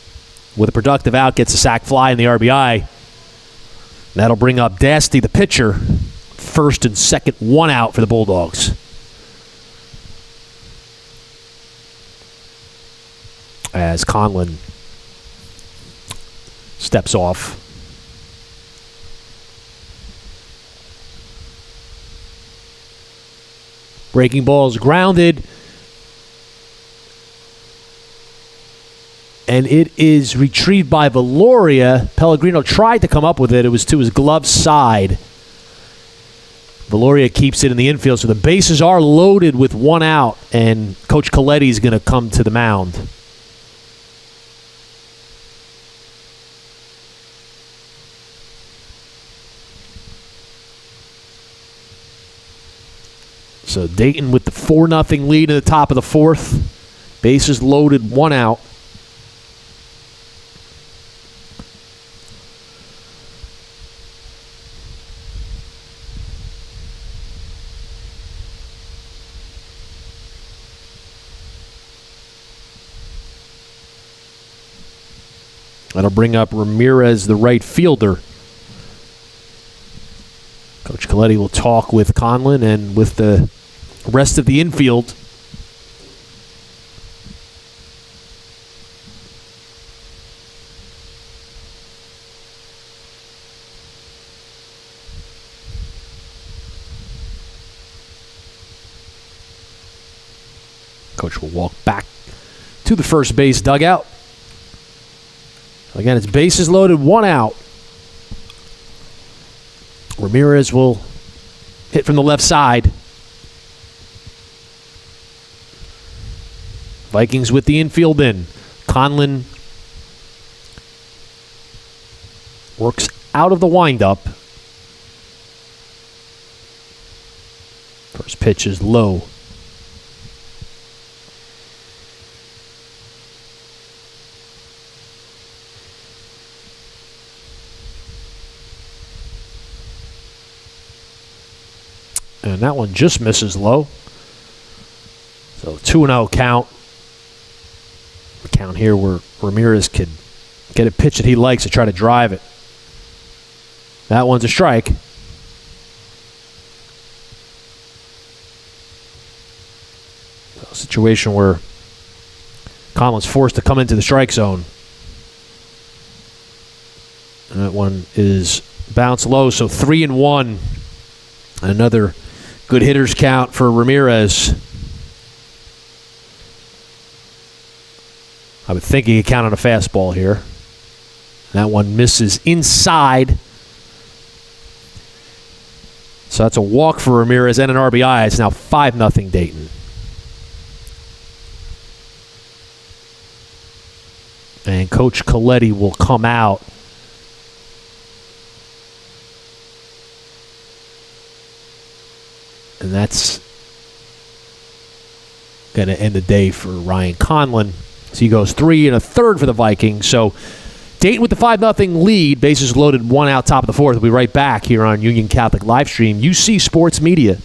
with a productive out, gets a sac fly in the RBI. That'll bring up Dasty, the pitcher. First and second, 1 out for the Bulldogs. As Conlon steps off. Breaking ball is grounded. And it is retrieved by Valoria. Pellegrino tried to come up with it. It was to his glove side. Valoria keeps it in the infield, so the bases are loaded with one out, and Coach Coletti is going to come to the mound. So Dayton with the 4-0 lead in the top of the fourth. Bases loaded, one out. That'll bring up Ramirez, the right fielder. Coach Coletti will talk with Conlon and with the rest of the infield. Coach will walk back to the first base dugout. Again, it's bases loaded, one out. Ramirez will hit from the left side. Vikings with the infield in. Conlon works out of the windup. First pitch is low. And that one just misses low. So 2-0 count. The count here where Ramirez could get a pitch that he likes to try to drive it. That one's a strike. A situation where Conlon's forced to come into the strike zone. And that one is bounced low, so 3-1. Another good hitters count for Ramirez. I would think he could count on a fastball here. That one misses inside. So that's a walk for Ramirez and an RBI. It's now 5-0 Dayton. And Coach Coletti will come out. And that's going to end the day for Ryan Conlon. So he goes 3 1/3 for the Vikings. So Dayton with the 5-0 lead. Bases loaded, one out, top of the fourth. We'll be right back here on Union Catholic Livestream, UC Sports Media.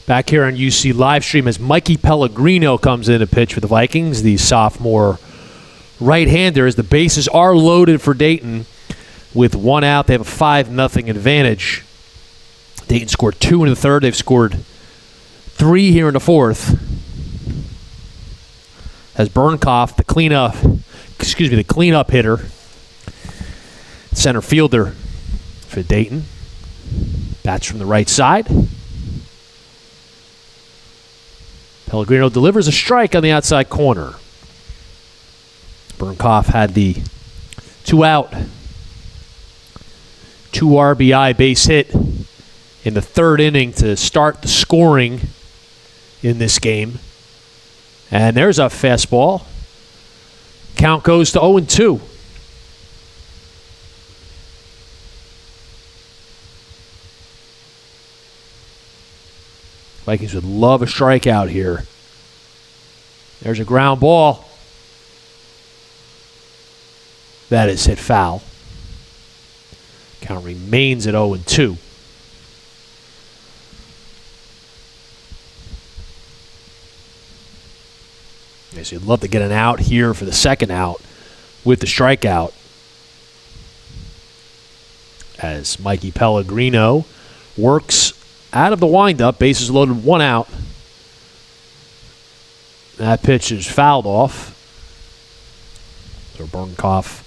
Back here on UC Livestream as Mikey Pellegrino comes in to pitch for the Vikings, the sophomore right-hander, as the bases are loaded for Dayton. With one out, they have a 5-0 advantage. Dayton scored 2 in the third. They've scored 3 here in the fourth. As Burnkoff, the cleanup hitter, center fielder for Dayton, bats from the right side. Pellegrino delivers a strike on the outside corner. Burnkoff had the 2-out, 2 RBI base hit in the third inning to start the scoring in this game. And there's a fastball. Count goes to 0-2. Vikings would love a strikeout here. There's a ground ball. That is hit foul. Count remains at 0-2. Yes, you'd love to get an out here for the second out with the strikeout. As Mikey Pellegrino works out of the windup, bases loaded, 1 out. That pitch is fouled off. So Burnkoff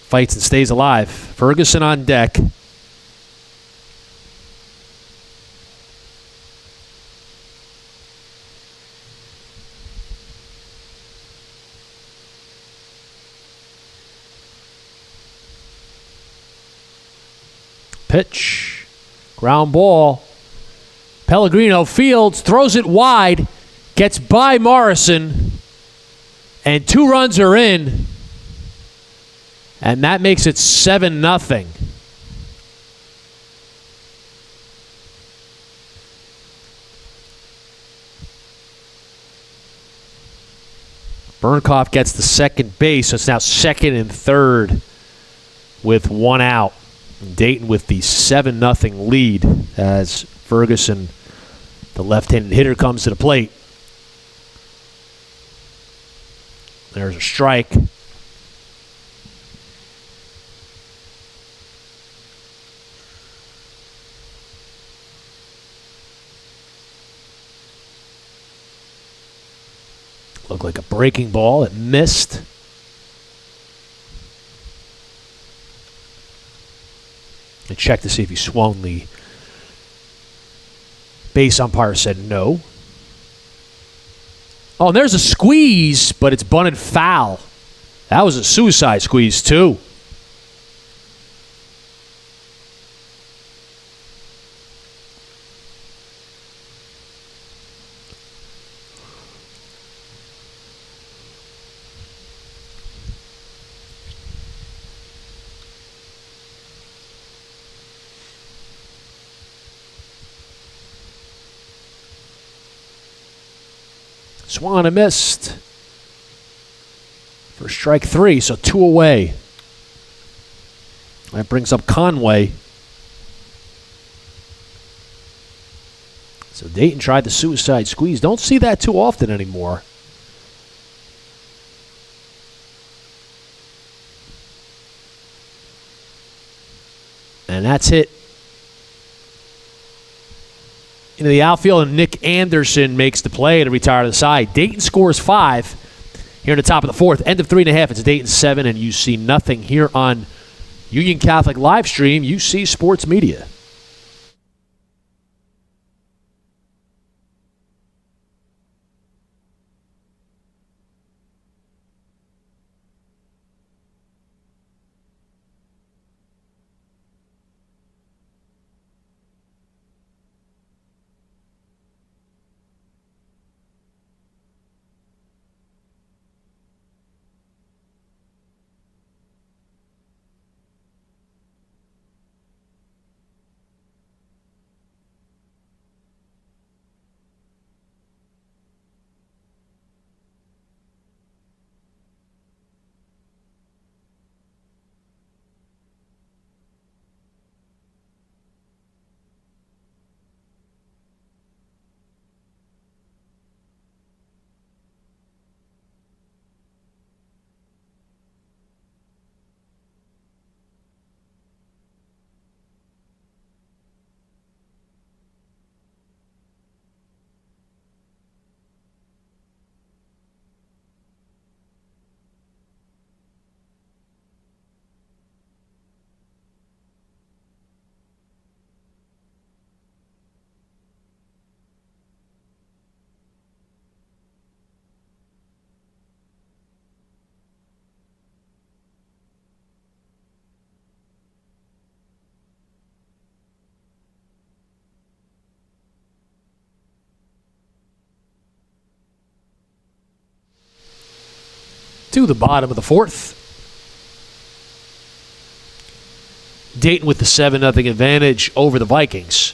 fights and stays alive. Ferguson on deck. Pitch. Ground ball. Pellegrino fields, throws it wide, gets by Morrison, and 2 runs are in. And that makes it 7-0. Burnkoff gets the second base, so it's now second and third with 1 out. Dayton with the 7-0 lead as Ferguson, the left-handed hitter, comes to the plate. There's a strike. Looked like a breaking ball. It missed. And checked to see if he swung. The base umpire said no. Oh, and there's a squeeze, but it's bunted foul. That was a suicide squeeze, too. Swung and missed for strike 3, so 2 away. That brings up Conway. So Dayton tried the suicide squeeze. Don't see that too often anymore. And that's hit into the outfield, and Nick Anderson makes the play to retire to the side. Dayton scores 5 here in the top of the fourth. End of 3.5. It's Dayton 7, and you see nothing here on Union Catholic Livestream, UC Sports Media. to the bottom of the fourth. Dayton with the 7-0 advantage over the Vikings.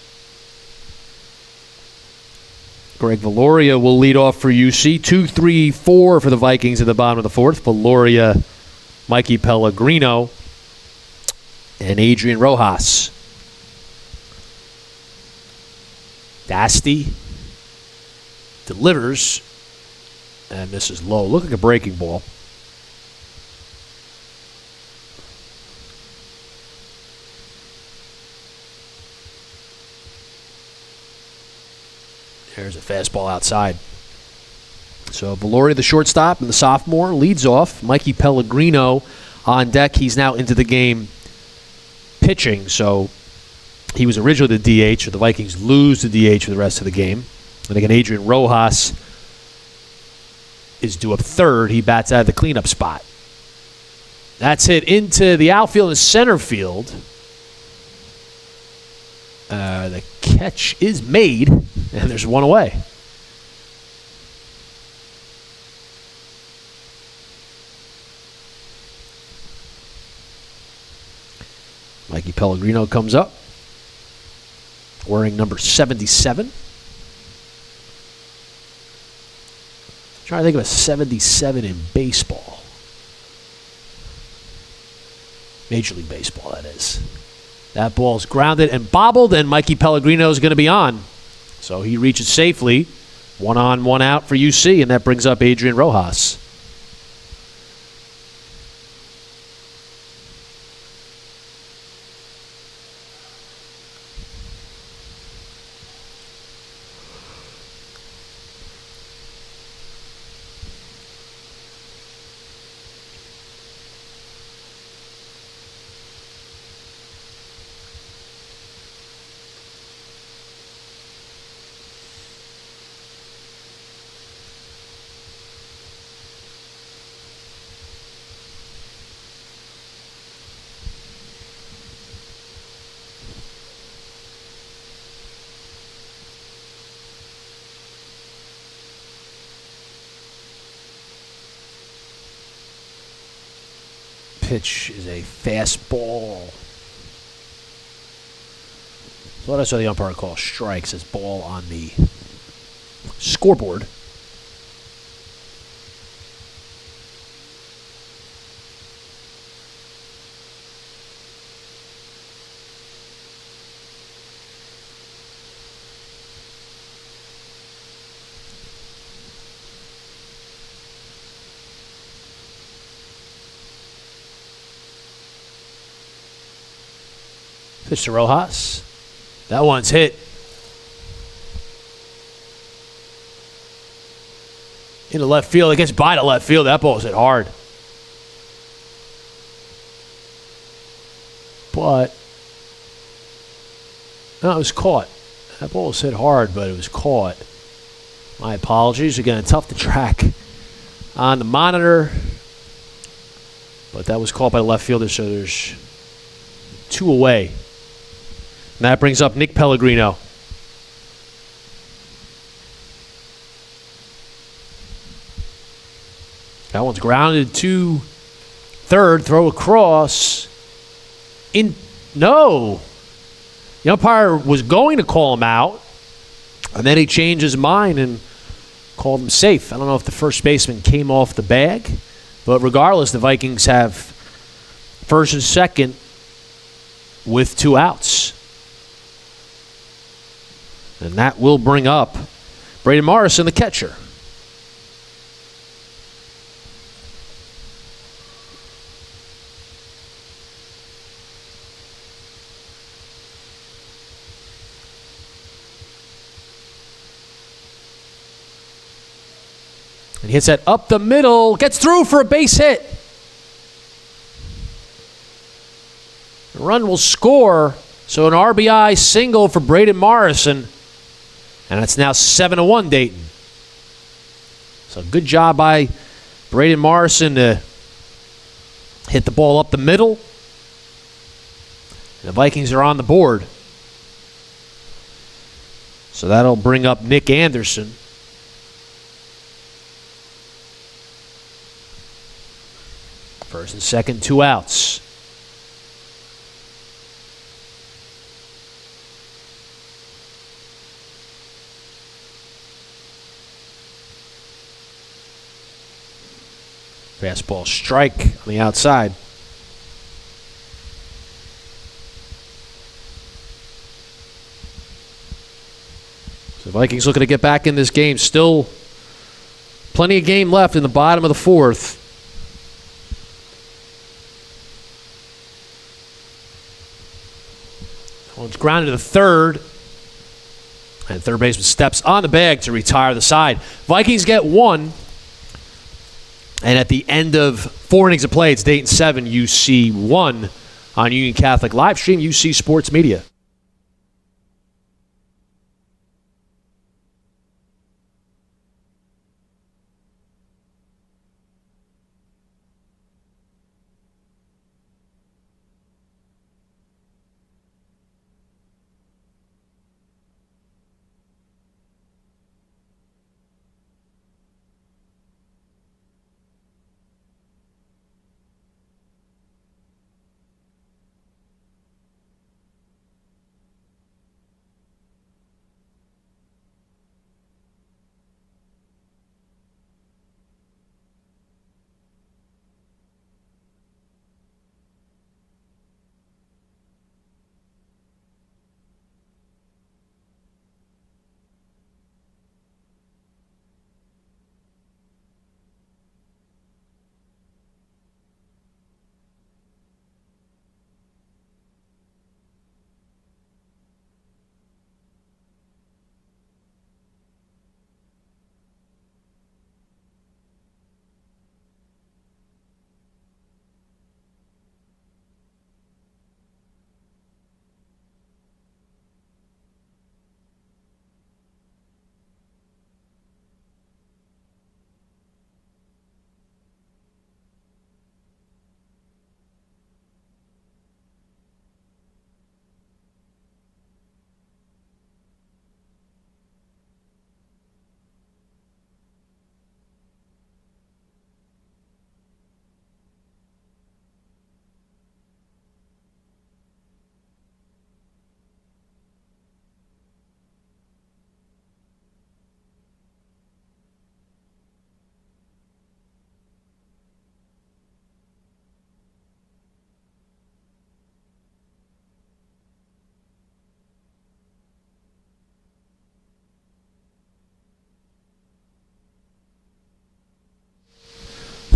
Greg Valoria will lead off for UC. 2-3-4 for the Vikings at the bottom of the fourth. Valoria, Mikey Pellegrino, and Adrian Rojas. Dasty delivers and misses low. Look like a breaking ball. There's a fastball outside. So Valoria, the shortstop, and the sophomore, leads off. Mikey Pellegrino on deck. He's now into the game pitching, so he was originally the DH, so the Vikings lose the DH for the rest of the game. And again, Adrian Rojas is due up third. He bats out of the cleanup spot. That's hit into the outfield and center field. The catch is made, and there's one away. Mikey Pellegrino comes up, wearing number 77. Trying to think of a 77 in baseball. Major League Baseball, that is. That ball's grounded and bobbled, and Mikey Pellegrino is going to be on. So he reaches safely. 1 on, 1 out for UC, and that brings up Adrian Rojas. Pitch is a fastball. So what I saw the umpire call strikes as ball on the scoreboard. Pitch to Rojas. That one's hit. Into left field. It gets by to left field. That ball's hit hard. But no, it was caught. That ball was hit hard, but it was caught. My apologies. Again, tough to track on the monitor. But that was caught by the left fielder, so there's 2 away. And that brings up Nick Pellegrino. That one's grounded to third. Throw across. No. The umpire was going to call him out, and then he changed his mind and called him safe. I don't know if the first baseman came off the bag, but regardless, the Vikings have first and second with 2 outs. And that will bring up Braden Morrison, the catcher. And he hits that up the middle, gets through for a base hit. The run will score, so an RBI single for Braden Morrison. And it's now 7-1 Dayton. So good job by Braden Morrison to hit the ball up the middle. And the Vikings are on the board. So that'll bring up Nick Anderson. First and second, 2 outs. Fastball strike on the outside. So the Vikings looking to get back in this game. Still plenty of game left in the bottom of the fourth. One's grounded to the third. And third baseman steps on the bag to retire the side. Vikings get 1. And at the end of 4 innings of play, it's Dayton 7, UC 1 on Union Catholic Livestream, UC Sports Media.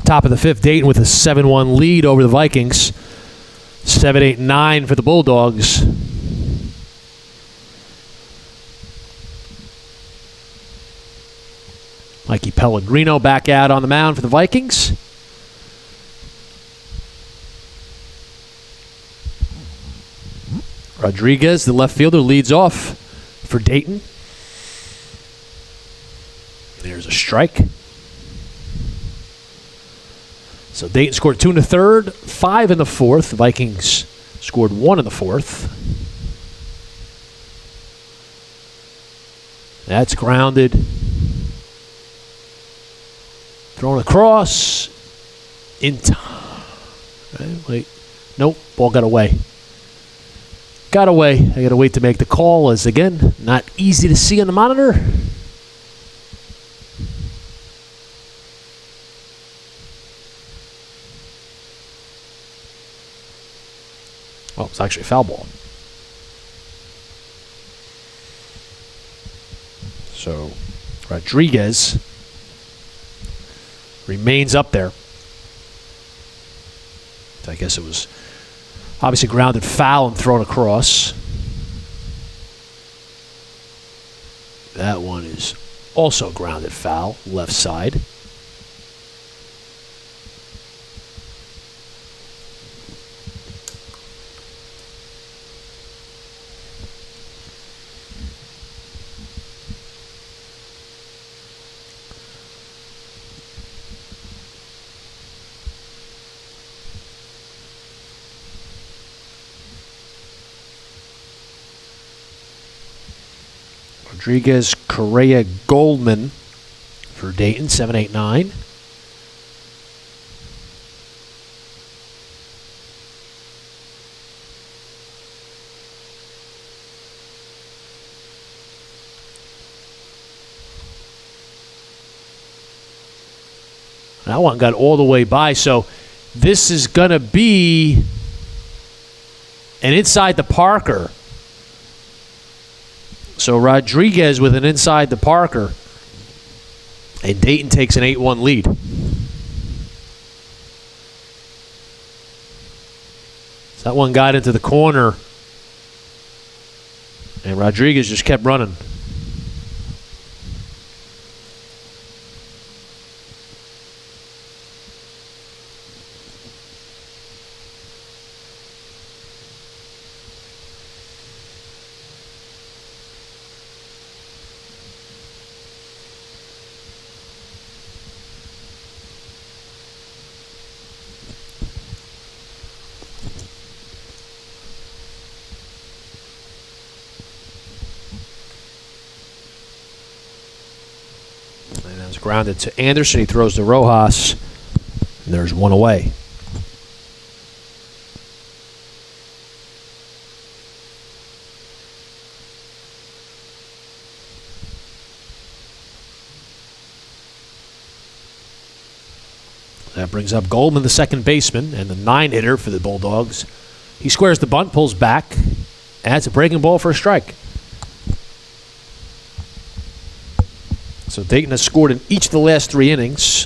Top of the fifth, Dayton with a 7-1 lead over the Vikings. 7, 8, 9 for the Bulldogs. Mikey Pellegrino back out on the mound for the Vikings. Rodriguez, the left fielder, leads off for Dayton. There's a strike. So Dayton scored 2 in the third, 5 in the fourth. The Vikings scored 1 in the fourth. That's grounded. Thrown across. In time. Wait. Nope. Ball got away. Got away. I got to wait to make the call, as again, not easy to see on the monitor. Oh, it's actually a foul ball. So Rodriguez remains up there. I guess it was obviously grounded foul and thrown across. That one is also grounded foul, left side. Rodriguez, Correa, Goldman for Dayton, 7, 8, 9. That one got all the way by, so this is going to be an inside the Parker. So Rodriguez with an inside the Parker. And Dayton takes an 8-1 lead. So that one got into the corner. And Rodriguez just kept running. And that was grounded to Anderson. He throws to Rojas. And there's one away. That brings up Goldman, the second baseman, and the 9-hitter for the Bulldogs. He squares the bunt, pulls back, adds a breaking ball for a strike. So Dayton has scored in each of the last 3 innings.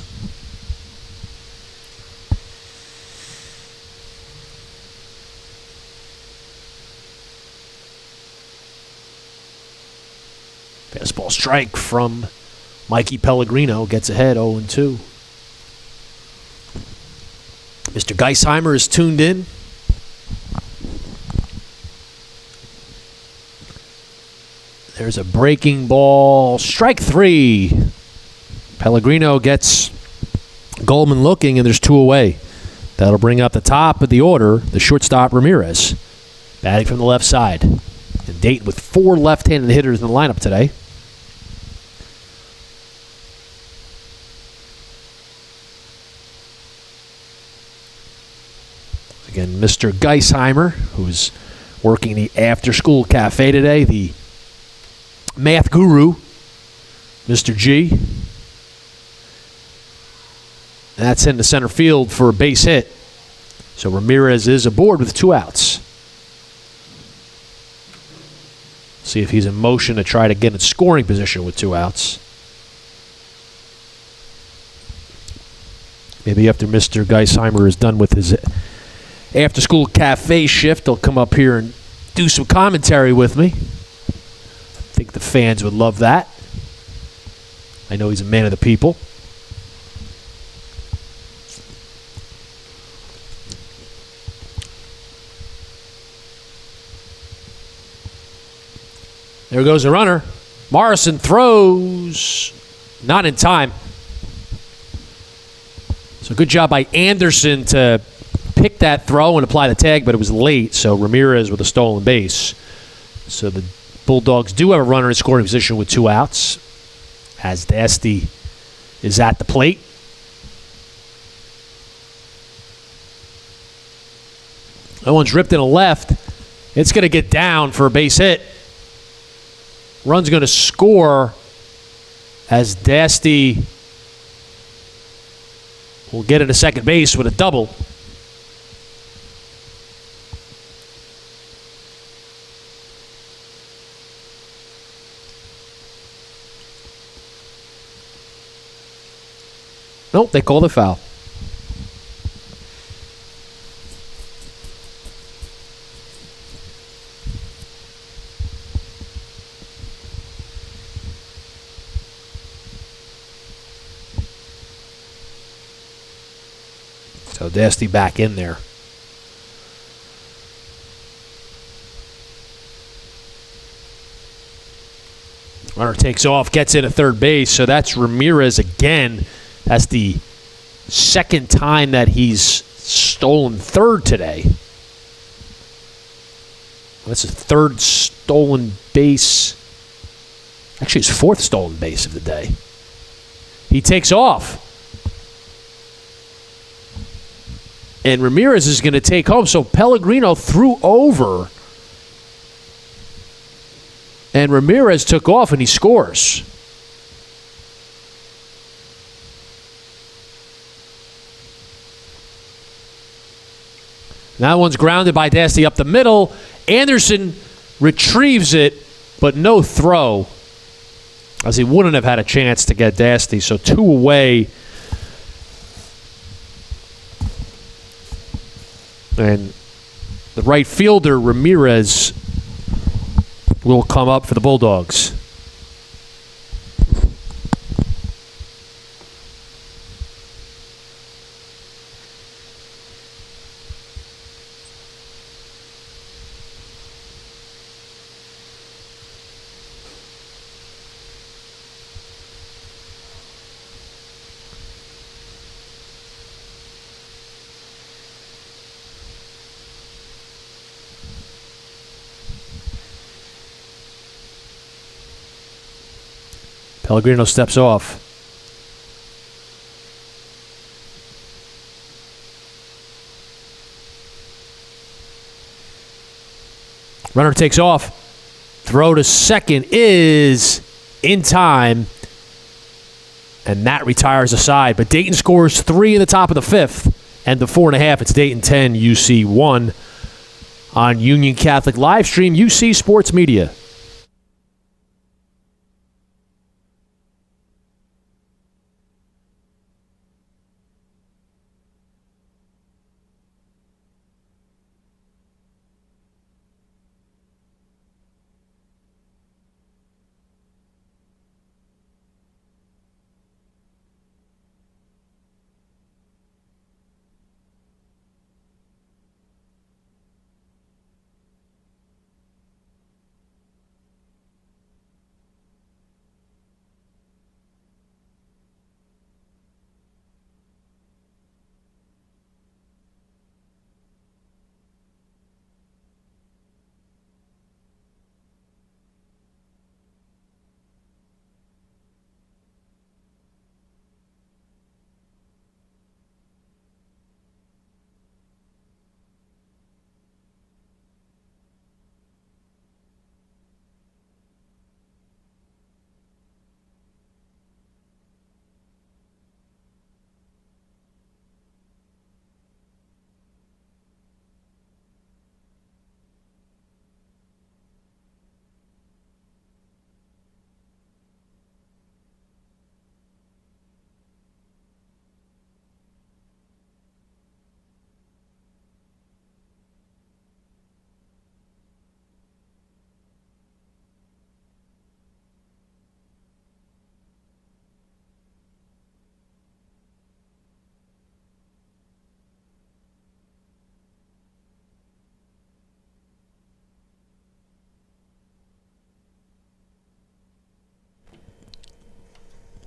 Fastball strike from Mikey Pellegrino. Gets ahead 0-2. Mr. Geisheimer is tuned in. There's a breaking ball. Strike 3. Pellegrino gets Goldman looking, and there's 2 away. That'll bring up the top of the order, the shortstop Ramirez, batting from the left side. And Dayton with 4 left-handed hitters in the lineup today. Again, Mr. Geisheimer, who's working the after-school cafe today, the math guru, Mr. G. That's into center field for a base hit. So Ramirez is aboard with 2 outs. See if he's in motion to try to get in scoring position with 2 outs. Maybe after Mr. Geisheimer is done with his after-school cafe shift, he'll come up here and do some commentary with me. I think the fans would love that. I know he's a man of the people. There goes the runner. Morrison throws. Not in time. So good job by Anderson to pick that throw and apply the tag, but it was late, so Ramirez with a stolen base. So the Bulldogs do have a runner in scoring position with 2 outs, as Dasty is at the plate. That one's ripped in a left. It's going to get down for a base hit. Run's going to score as Dasty will get into second base with a double. Nope, they called a foul. So Dasty back in there. Runner takes off, gets in at third base, so that's Ramirez again. That's the second time that he's stolen third today. That's his 3rd stolen base. Actually, his 4th stolen base of the day. He takes off. And Ramirez is going to take home. So Pellegrino threw over. And Ramirez took off, and he scores. That one's grounded by Dasty up the middle. Anderson retrieves it, but no throw, as he wouldn't have had a chance to get Dasty. So 2 away. And the right fielder, Ramirez, will come up for the Bulldogs. Pellegrino steps off. Runner takes off. Throw to second is in time. And that retires a side. But Dayton scores 3 in the top of the 5th. And the 4.5, it's Dayton 10, UC 1 on Union Catholic Livestream, UC Sports Media.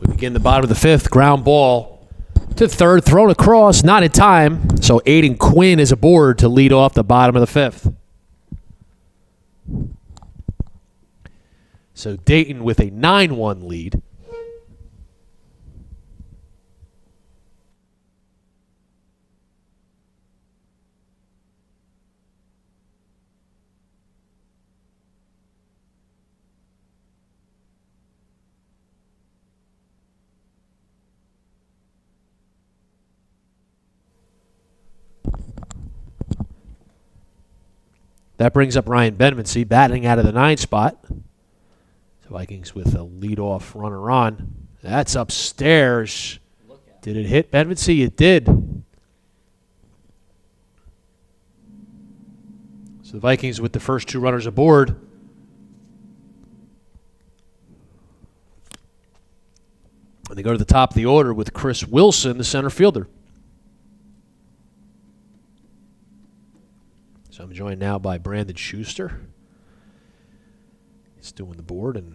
We begin the bottom of the 5th. Ground ball to third. Thrown across. Not in time. So Aiden Quinn is aboard to lead off the bottom of the 5th. So Dayton with a 9-1 lead. That brings up Ryan Benvency batting out of the 9 spot. So Vikings with a leadoff runner on. That's upstairs. Did it hit Benvency? It did. So the Vikings with the first 2 runners aboard. And they go to the top of the order with Chris Wilson, the center fielder. So I'm joined now by Brandon Schuster. He's doing the board and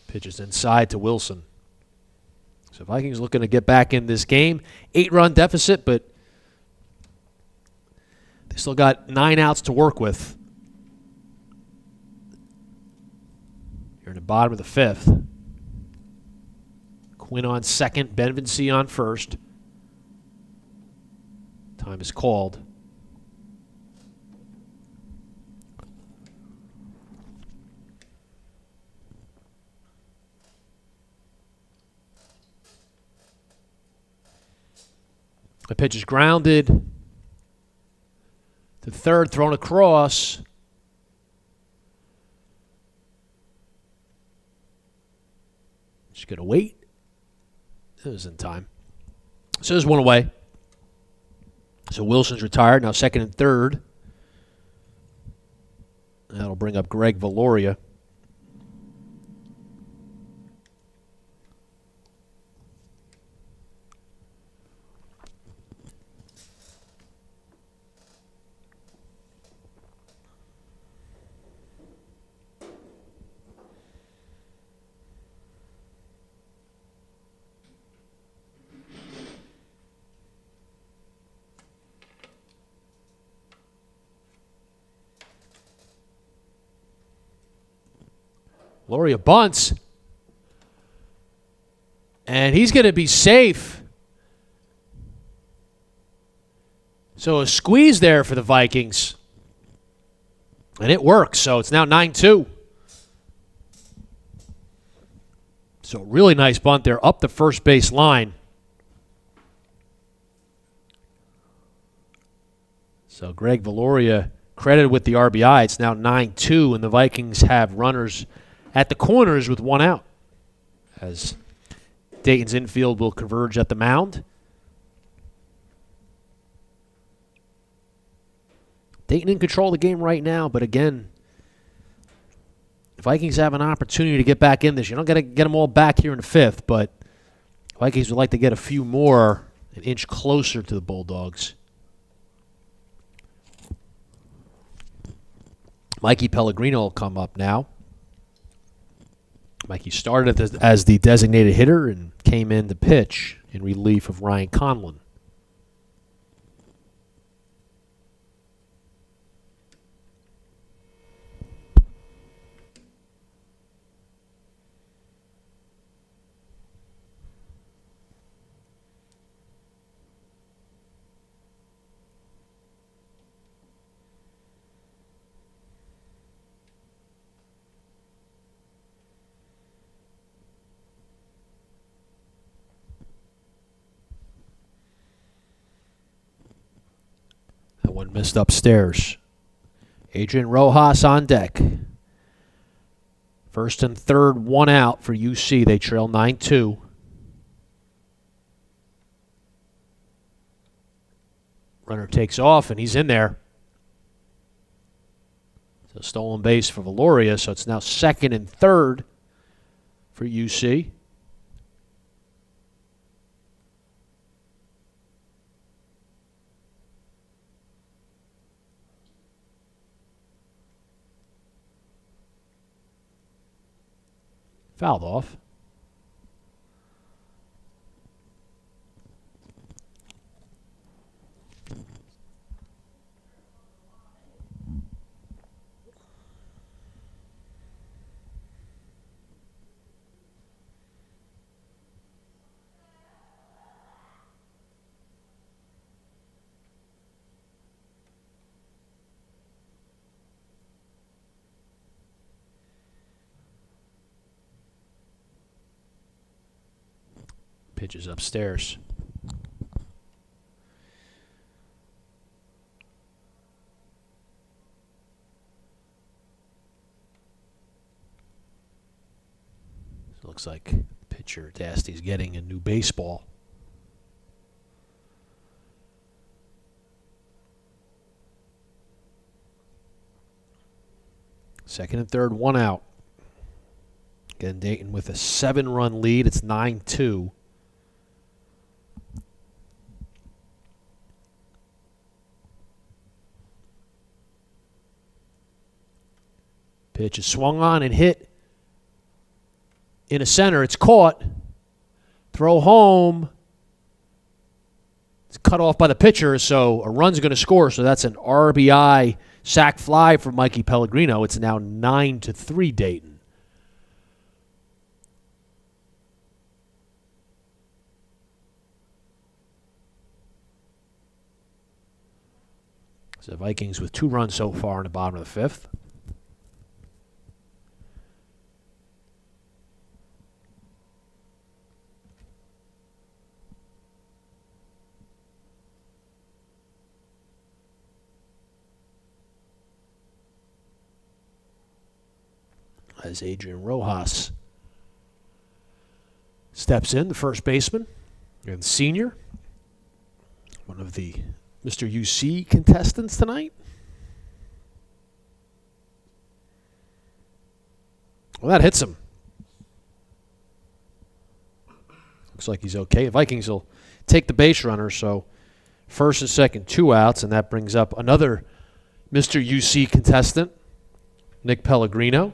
pitches inside to Wilson. So Vikings looking to get back in this game. 8-run deficit, but they still got 9 outs to work with. You're in the bottom of the 5th. Quinn on second, Benvency on first. Time is called. The pitch is grounded to third, thrown across. Just going to wait. It was in time. So there's one away. So Wilson's retired. Now second and third. That'll bring up Greg Valoria. Valoria bunts. And he's going to be safe. So a squeeze there for the Vikings. And it works. So it's now 9-2. So really nice bunt there up the first base line. So Greg Valoria credited with the RBI. It's now 9-2, and the Vikings have runners at the corners with one out, as Dayton's infield will converge at the mound. Dayton in control of the game right now, but again, the Vikings have an opportunity to get back in this. You don't got to get them all back here in the fifth, but Vikings would like to get a few more, an inch closer to the Bulldogs. Mikey Pellegrino will come up now. Mikey started as the designated hitter and came in to pitch in relief of Ryan Conlon. One missed upstairs. Adrian Rojas on deck. First and third, one out for UC. They trail 9-2. Runner takes off, and he's in there. So stolen base for Valoria, so it's now second and third for UC. Fouled off. Pitches upstairs. So looks like pitcher Dasty's getting a new baseball. Second and third, one out. Again, Dayton with a 7-run lead. It's 9-2. Pitch is swung on and hit in a center. It's caught. Throw home. It's cut off by the pitcher, so a run's going to score. So that's an RBI sac fly for Mikey Pellegrino. It's now 9-3 Dayton. So the Vikings with 2 runs so far in the bottom of the fifth. as Adrian Rojas steps in, the first baseman and senior. One of the Mr. UC contestants tonight. Well, that hits him. Looks like he's okay. Vikings will take the base runner, so first and second, 2 outs, and that brings up another Mr. UC contestant, Nick Pellegrino.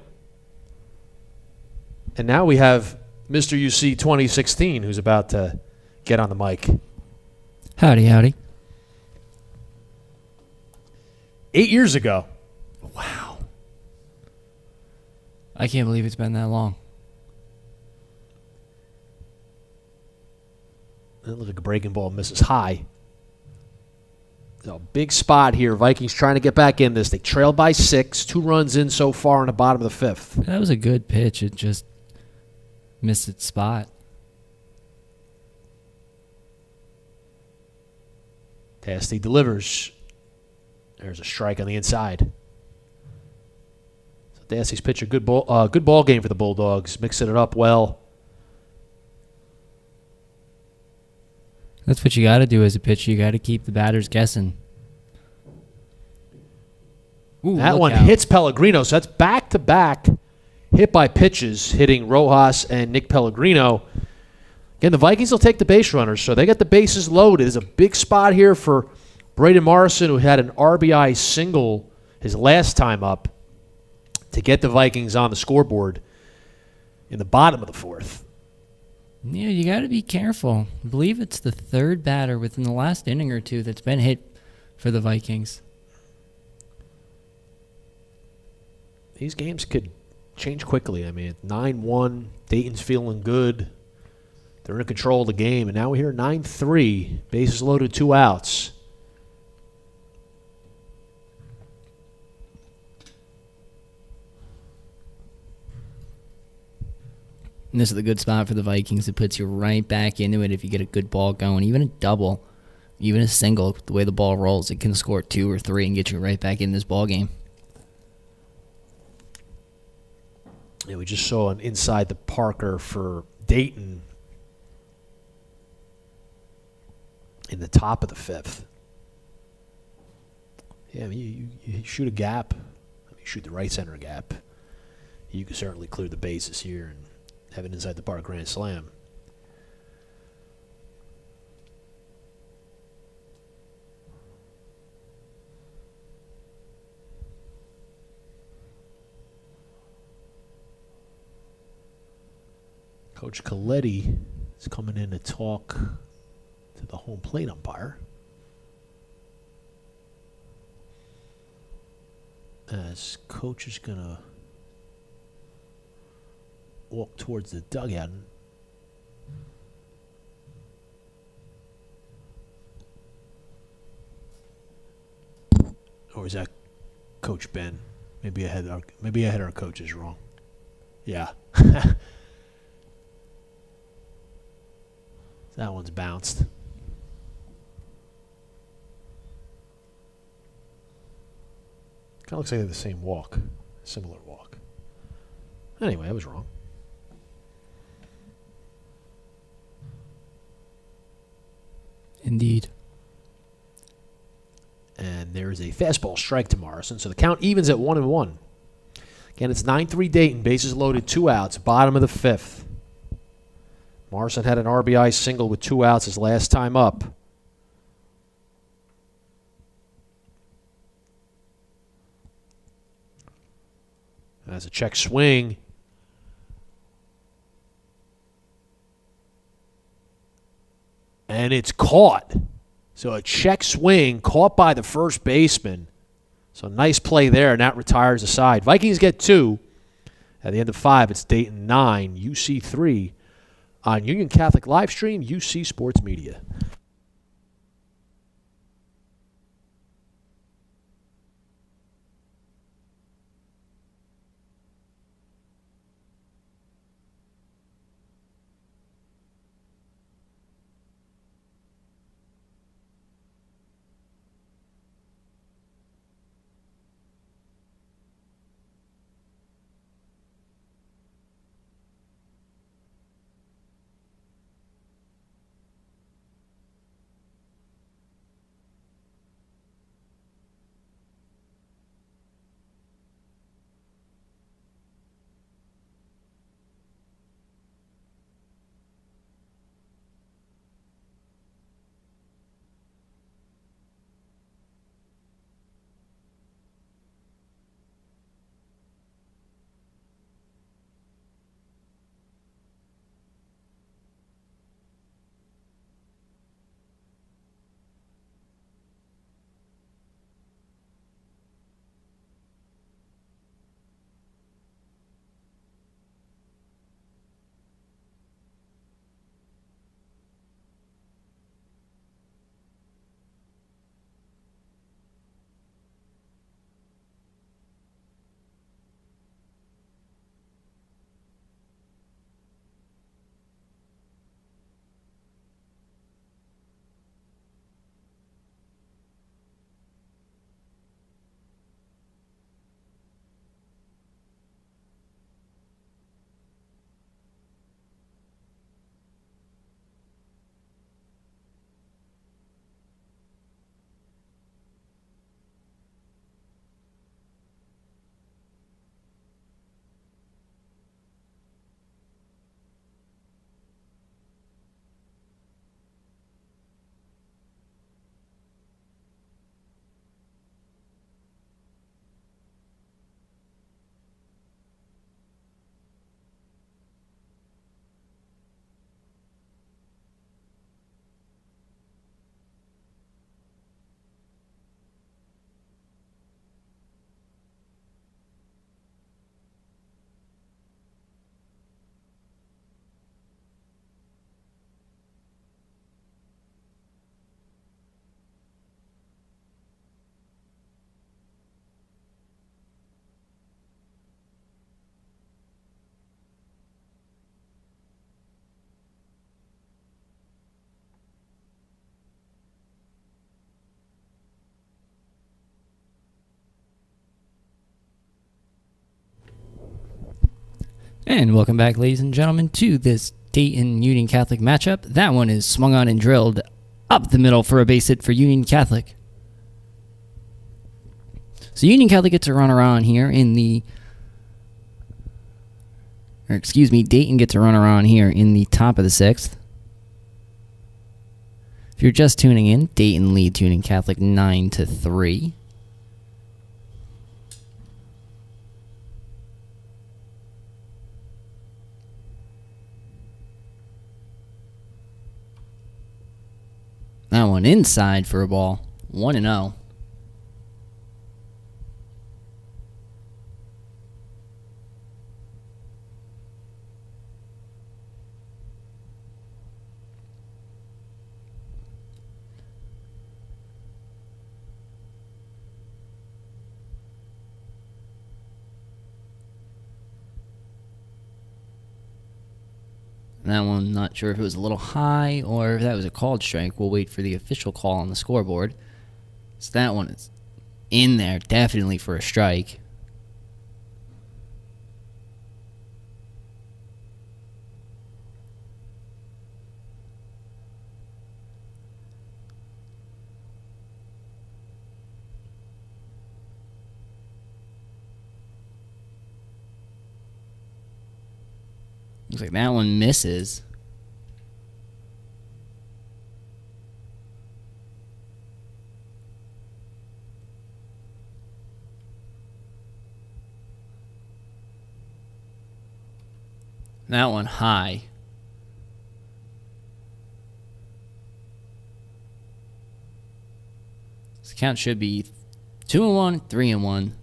And now we have Mr. UC 2016 who's about to get on the mic. Howdy, howdy. 8 years ago. Wow. I can't believe it's been that long. It looks like a breaking ball misses high. A big spot here. Vikings trying to get back in this. They trail by 6, 2 runs in so far in the bottom of the 5th. That was a good pitch. It just missed its spot. Tasty delivers. There's a strike on the inside. So Dasty's pitch a good ball game for the Bulldogs, mixing it up well. That's what you got to do as a pitcher. You got to keep the batters guessing. Ooh, that one out. hits Pellegrino, so that's back-to-back hit by pitches, hitting Rojas and Nick Pellegrino. Again, the Vikings will take the base runners, so they got the bases loaded. There's a big spot here for Braden Morrison, who had an RBI single his last time up to get the Vikings on the scoreboard in the bottom of the 4th. Yeah, you got to be careful. I believe it's the 3rd batter within the last inning or 2 that's been hit for the Vikings. These games could change quickly. I mean, 9-1, Dayton's feeling good. They're in control of the game, and now we hear 9-3, bases loaded, 2 outs. And this is a good spot for the Vikings. It puts you right back into it if you get a good ball going. Even a double, even a single, the way the ball rolls, it can score 2 or 3 and get you right back in this ball game. Yeah, we just saw an inside the Parker for Dayton in the top of the 5th. Yeah, I mean, you shoot a gap, you shoot the right center gap, you can certainly clear the bases here and have an inside the park grand slam. Coach Coletti is coming in to talk to the home plate umpire as coach is going to walk towards the dugout. Or is that Coach Ben? Maybe I had our coaches wrong. Yeah. That one's bounced. Kind of looks like they have the same walk, similar walk. Anyway, I was wrong. Indeed. And there's a fastball strike to Morrison, so the count evens at 1-1. Again, it's 9-3 Dayton, bases loaded, 2 outs, bottom of the 5th. Morrison had an RBI single with 2 outs his last time up. That's a check swing. And it's caught. So a check swing caught by the first baseman. So nice play there, and that retires the side. Vikings get 2. At the end of 5, it's Dayton 9, UC 3 on Union Catholic Livestream, UC Sports Media. And welcome back, ladies and gentlemen, to this Dayton Union Catholic matchup. That one is swung on and drilled up the middle for a base hit for Union Catholic. So Union Catholic gets a runner on here in the... Dayton gets a runner on here in the top of the 6th. If you're just tuning in, Dayton leads Union Catholic 9-3. That one inside for a ball. 1-0. That one, not sure if it was a little high or if that was a called strike. We'll wait for the official call on the scoreboard. So that one is in there, definitely for a strike. Looks like that one misses. That one high. This count should be 2-1, 3-1.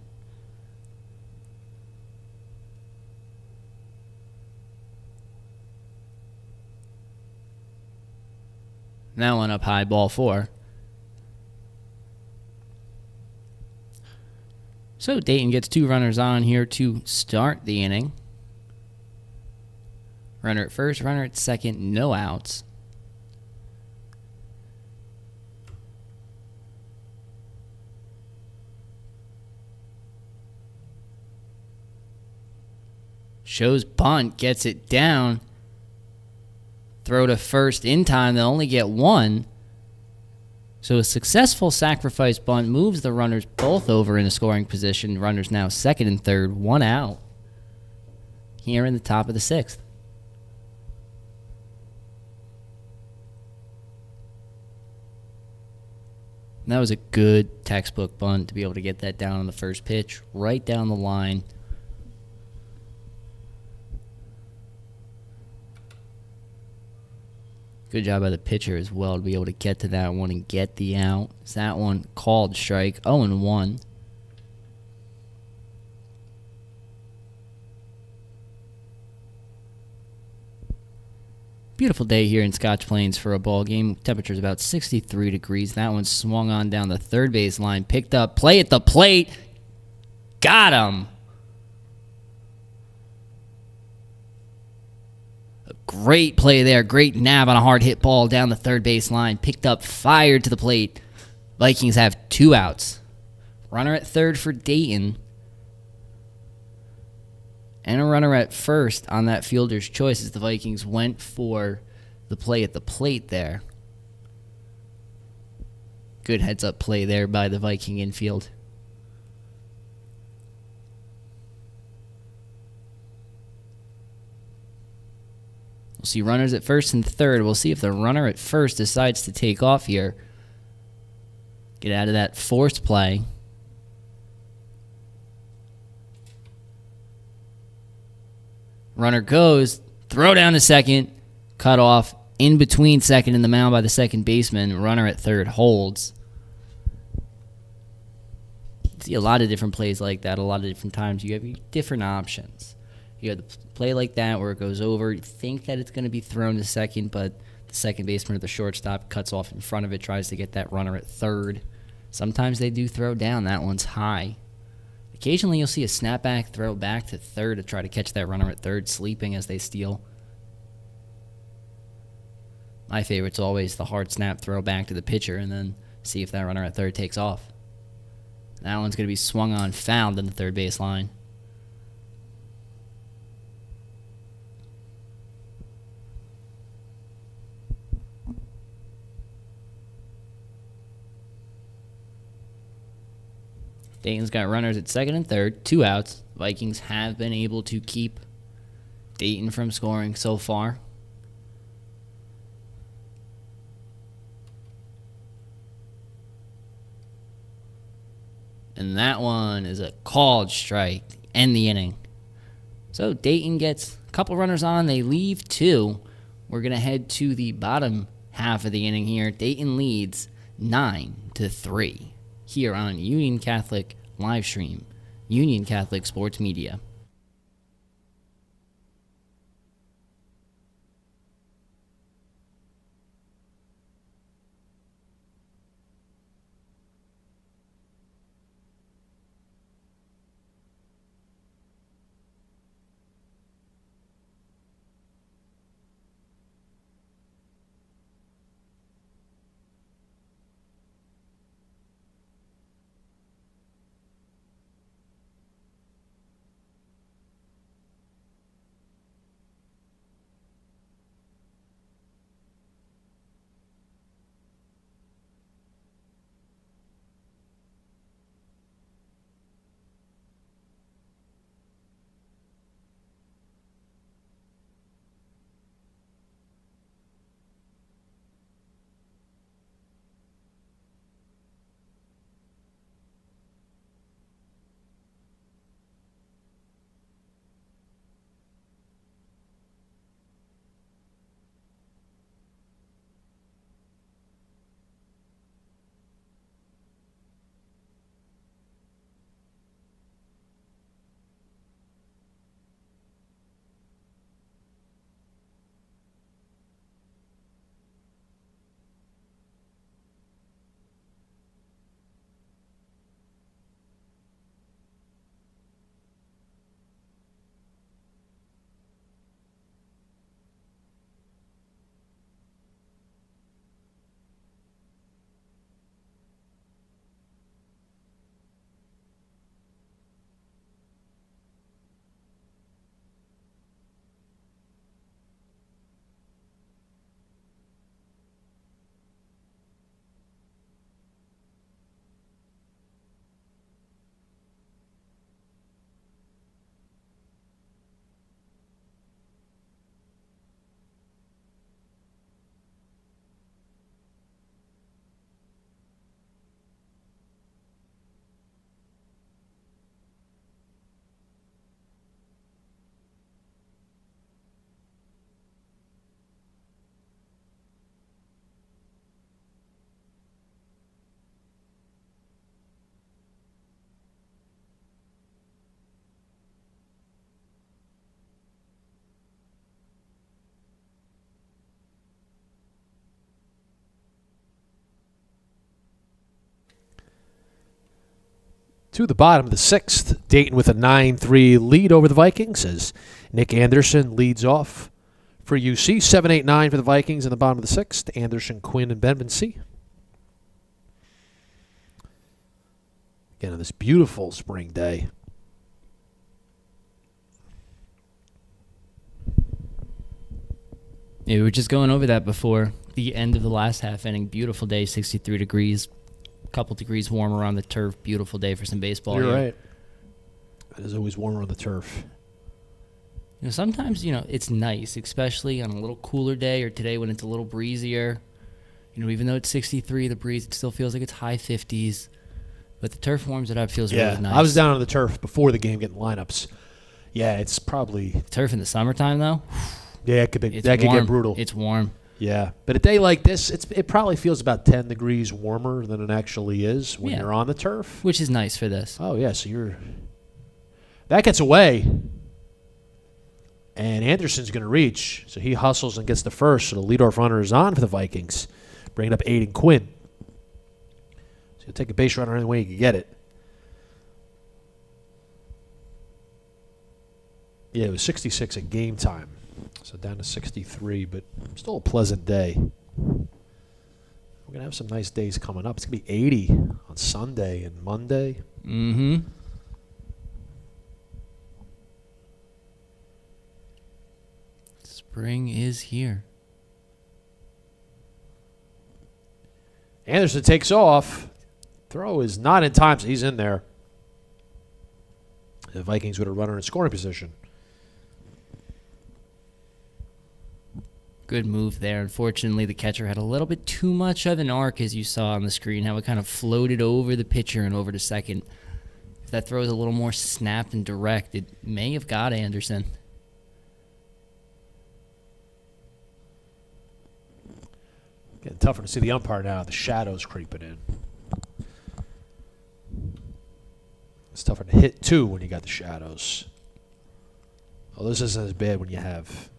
That one up high, ball 4. So Dayton gets 2 runners on here to start the inning. Runner at first, runner at second, no outs. Shows bunt, gets it down. Throw to first in time. They'll only get 1. So a successful sacrifice bunt moves the runners both over in a scoring position. Runners now second and third, 1 out here in the top of the 6th. That was a good textbook bunt to be able to get that down on the first pitch, right down the line. Good job by the pitcher as well to be able to get to that one and get the out. Is that one called strike? 0-1. Beautiful day here in Scotch Plains for a ball game. Temperature's about 63 degrees. That one swung on down the third base line. Picked up. Play at the plate. Got him. Great play there. Great nab on a hard hit ball down the third base line. Picked up, fired to the plate. Vikings have 2 outs. Runner at third for Dayton. And a runner at first on that fielder's choice as the Vikings went for the play at the plate there. Good heads-up play there by the Viking infield. We'll see runners at first and third. We'll see if the runner at first decides to take off here. Get out of that forced play. Runner goes, throw down to second, cut off, in between second and the mound by the second baseman. Runner at third holds. See a lot of different plays like that, a lot of different times. You have different options. You have the play like that where it goes over. You think that it's going to be thrown to second, but the second baseman or the shortstop cuts off in front of it, tries to get that runner at third. Sometimes they do throw down. That one's high. Occasionally you'll see a snapback throw back to third to try to catch that runner at third, sleeping as they steal. My favorite's always the hard snap throw back to the pitcher and then see if that runner at third takes off. That one's going to be swung on, fouled in the third base line. Dayton's got runners at second and third, 2 outs. Vikings have been able to keep Dayton from scoring so far. And that one is a called strike to end the inning. So Dayton gets a couple runners on. They leave 2. We're going to head to the bottom half of the inning here. Dayton leads 9-3 here on Union Catholic live stream, Union Catholic Sports Media. To the bottom of the 6th, Dayton with a 9-3 lead over the Vikings as Nick Anderson leads off for UC. 7-8-9 for the Vikings in the bottom of the 6th. Anderson, Quinn, and Benvency. Again, on this beautiful spring day. Yeah, we were just going over that before the end of the last half inning. Beautiful day, 63 degrees. A couple degrees warmer on the turf. Beautiful day for some baseball. You're here. right. It is always warmer on the turf. Sometimes, it's nice, especially on a little cooler day or today when it's a little breezier. Even though it's 63, the breeze, it still feels like it's high 50s. But the turf warms it up, feels really nice. I was down on the turf before the game getting lineups. Yeah, it's probably... Turf in the summertime, though? Yeah, it could be. That could get brutal. It's warm. Yeah, but a day like this, it probably feels about 10 degrees warmer than it actually is when you're on the turf. Which is nice for this. Oh, yeah, so that gets away, and Anderson's going to reach, so he hustles and gets the first, so the leadoff runner is on for the Vikings, bringing up Aiden Quinn. So you'll take a base runner any way you can get it. Yeah, it was 66 at game time. So down to 63, but still a pleasant day. We're going to have some nice days coming up. It's going to be 80 on Sunday and Monday. Mm-hmm. Spring is here. Anderson takes off. Throw is not in time, so he's in there. The Vikings with a runner in scoring position. Good move there. Unfortunately, the catcher had a little bit too much of an arc, as you saw on the screen, how it kind of floated over the pitcher and over to second. If that throw is a little more snapped and direct, it may have got Anderson. Getting tougher to see the umpire now. The shadows creeping in. It's tougher to hit, too, when you got the shadows. Oh, this isn't as bad when you have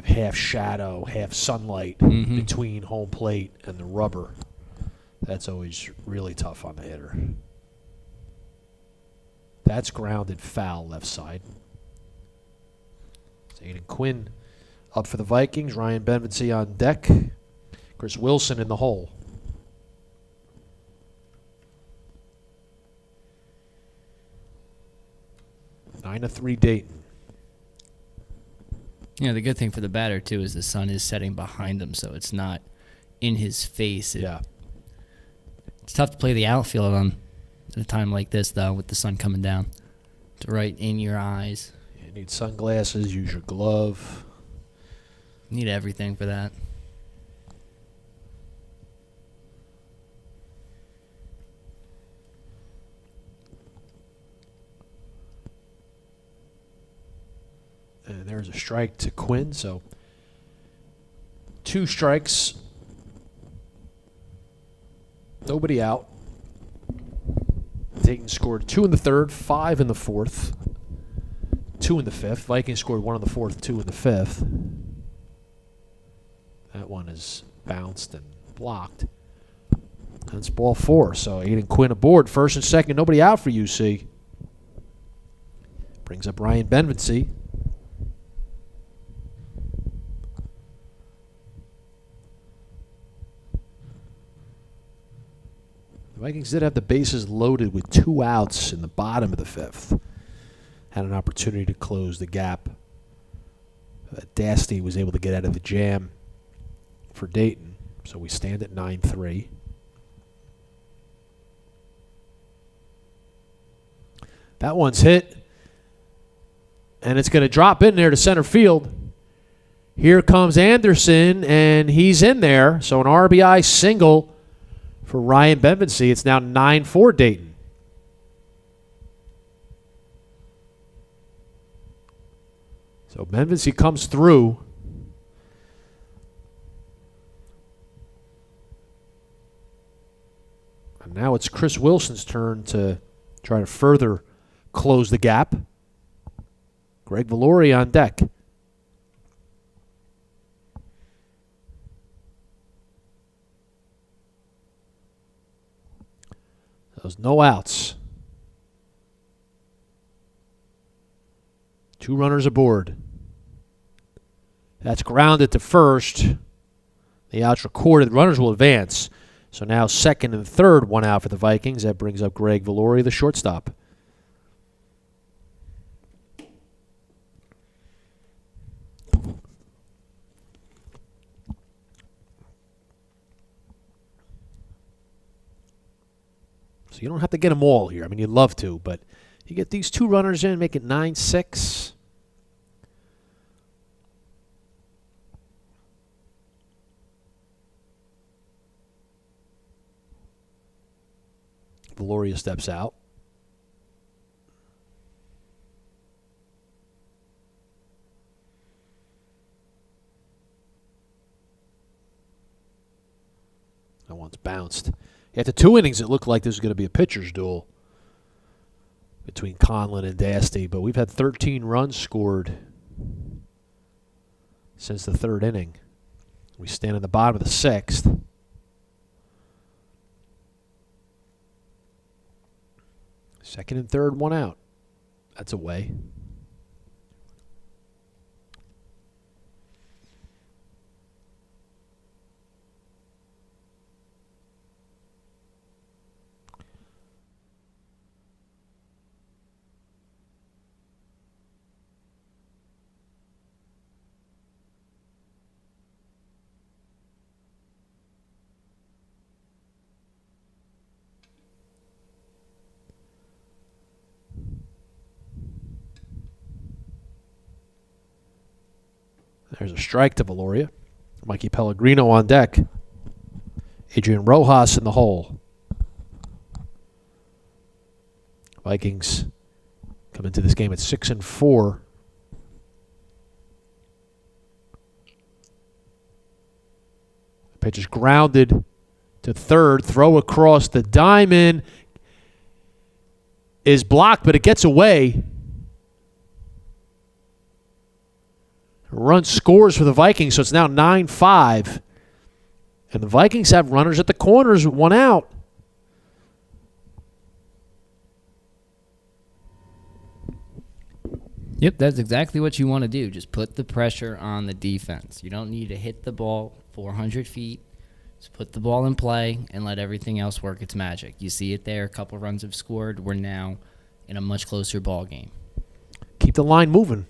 half shadow, half sunlight between home plate and the rubber. That's always really tough on the hitter. That's grounded foul left side. It's Aiden Quinn up for the Vikings. Ryan Benvency on deck. Chris Wilson in the hole. 9-3 Dayton. Yeah, the good thing for the batter, too, is the sun is setting behind him, so it's not in his face. Yeah. It's tough to play the outfield at a time like this, though, with the sun coming down. It's right in your eyes. You need sunglasses, use your glove. Need everything for that. And there's a strike to Quinn, so 2 strikes. Nobody out. Dayton scored 2 in the third, 5 in the fourth, 2 in the fifth. Vikings scored 1 in the fourth, 2 in the fifth. That one is bounced and blocked. That's ball 4, so Aiden Quinn aboard. First and second, nobody out for UC. Brings up Ryan Benvency. The Vikings did have the bases loaded with 2 outs in the bottom of the fifth. Had an opportunity to close the gap. Dasty was able to get out of the jam for Dayton, so we stand at 9-3. That one's hit, and it's going to drop in there to center field. Here comes Anderson, and he's in there, so an RBI single for Ryan Benvency. It's now 9-4 Dayton. So Benvency comes through. And now it's Chris Wilson's turn to try to further close the gap. Greg Valori on deck. There's no outs. 2 runners aboard. That's grounded to first. The out's recorded. The runners will advance. So now second and third, 1 out for the Vikings. That brings up Greg Valori, the shortstop. So you don't have to get them all here. I mean, you'd love to, but you get these 2 runners in, make it 9-6. Valoria steps out. That one's bounced. After 2 innings, it looked like this was going to be a pitcher's duel between Conlon and Dasty, but we've had 13 runs scored since the 3rd inning. We stand in the bottom of the 6th. Second and third, 1 out. That's away. There's a strike to Valoria. Mikey Pellegrino on deck. Adrian Rojas in the hole. Vikings come into this game at 6-4. Pitch is grounded to third. Throw across the diamond is blocked, but it gets away. Run scores for the Vikings, so it's now 9-5. And the Vikings have runners at the corners, one out. Yep, that's exactly what you want to do. Just put the pressure on the defense. You don't need to hit the ball 400 feet. Just put the ball in play and let everything else work its magic. You see it there. A couple runs have scored. We're now in a much closer ball game. Keep the line moving.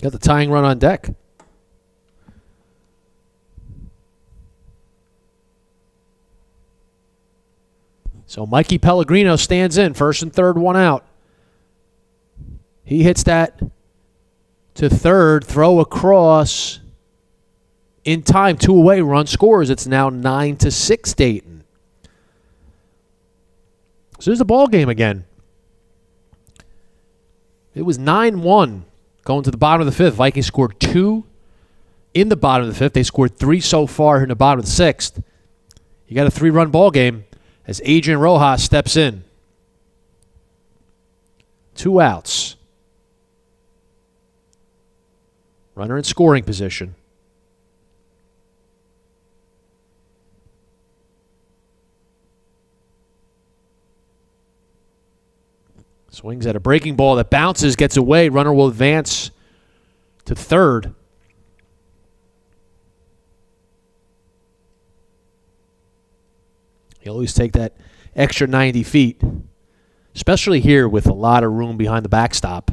Got the tying run on deck. So Mikey Pellegrino stands in. First and third, one out. He hits that to third. Throw across. In time, 2 away, run scores. It's now 9-6 Dayton. So there's the ball game again. It was 9-1 going to the bottom of the fifth. Vikings scored 2 in the bottom of the fifth. They scored 3 so far in the bottom of the sixth. You got a 3-run ball game as Adrian Rojas steps in. 2 outs. Runner in scoring position. Swings at a breaking ball that bounces, gets away. Runner will advance to third. You always take that extra 90 feet, especially here with a lot of room behind the backstop.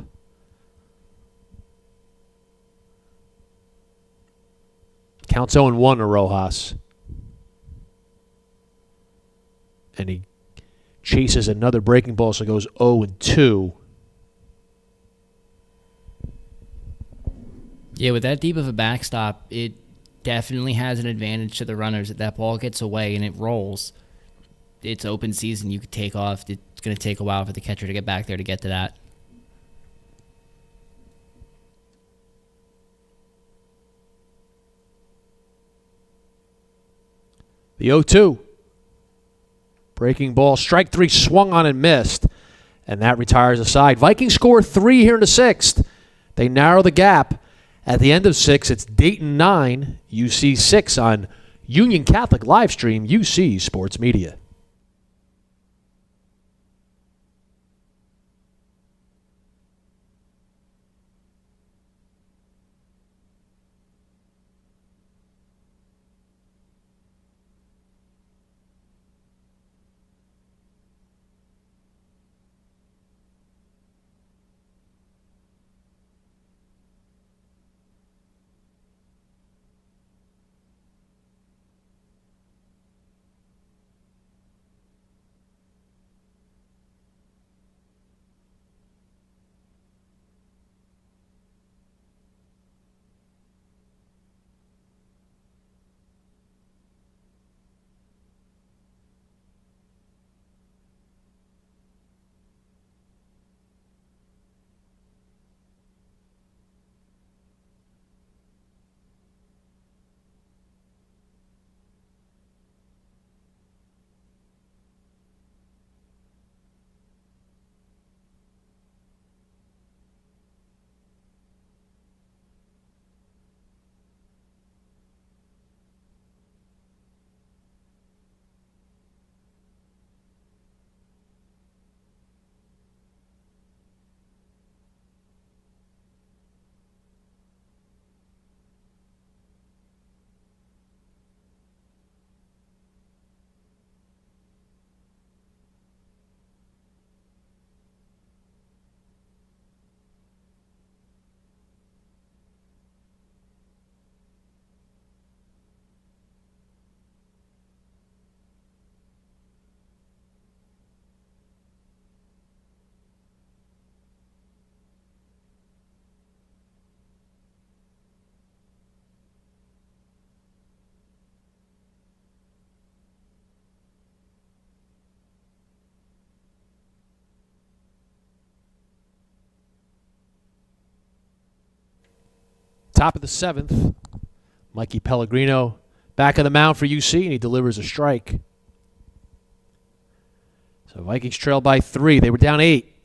Counts 0-1 to Rojas. And he chases another breaking ball, so it goes 0-2. Yeah, with that deep of a backstop, it definitely has an advantage to the runners. If that ball gets away and it rolls, it's open season. You could take off. It's going to take a while for the catcher to get back there to get to that. The 0-2. Breaking ball, strike 3, swung on and missed. And that retires the side. Vikings score 3 here in the sixth. They narrow the gap. At the end of 6, it's Dayton 9, UC 6 on Union Catholic Livestream, UC Sports Media. Top of the 7th, Mikey Pellegrino back on the mound for UC, and he delivers a strike. So Vikings trail by 3. They were down 8,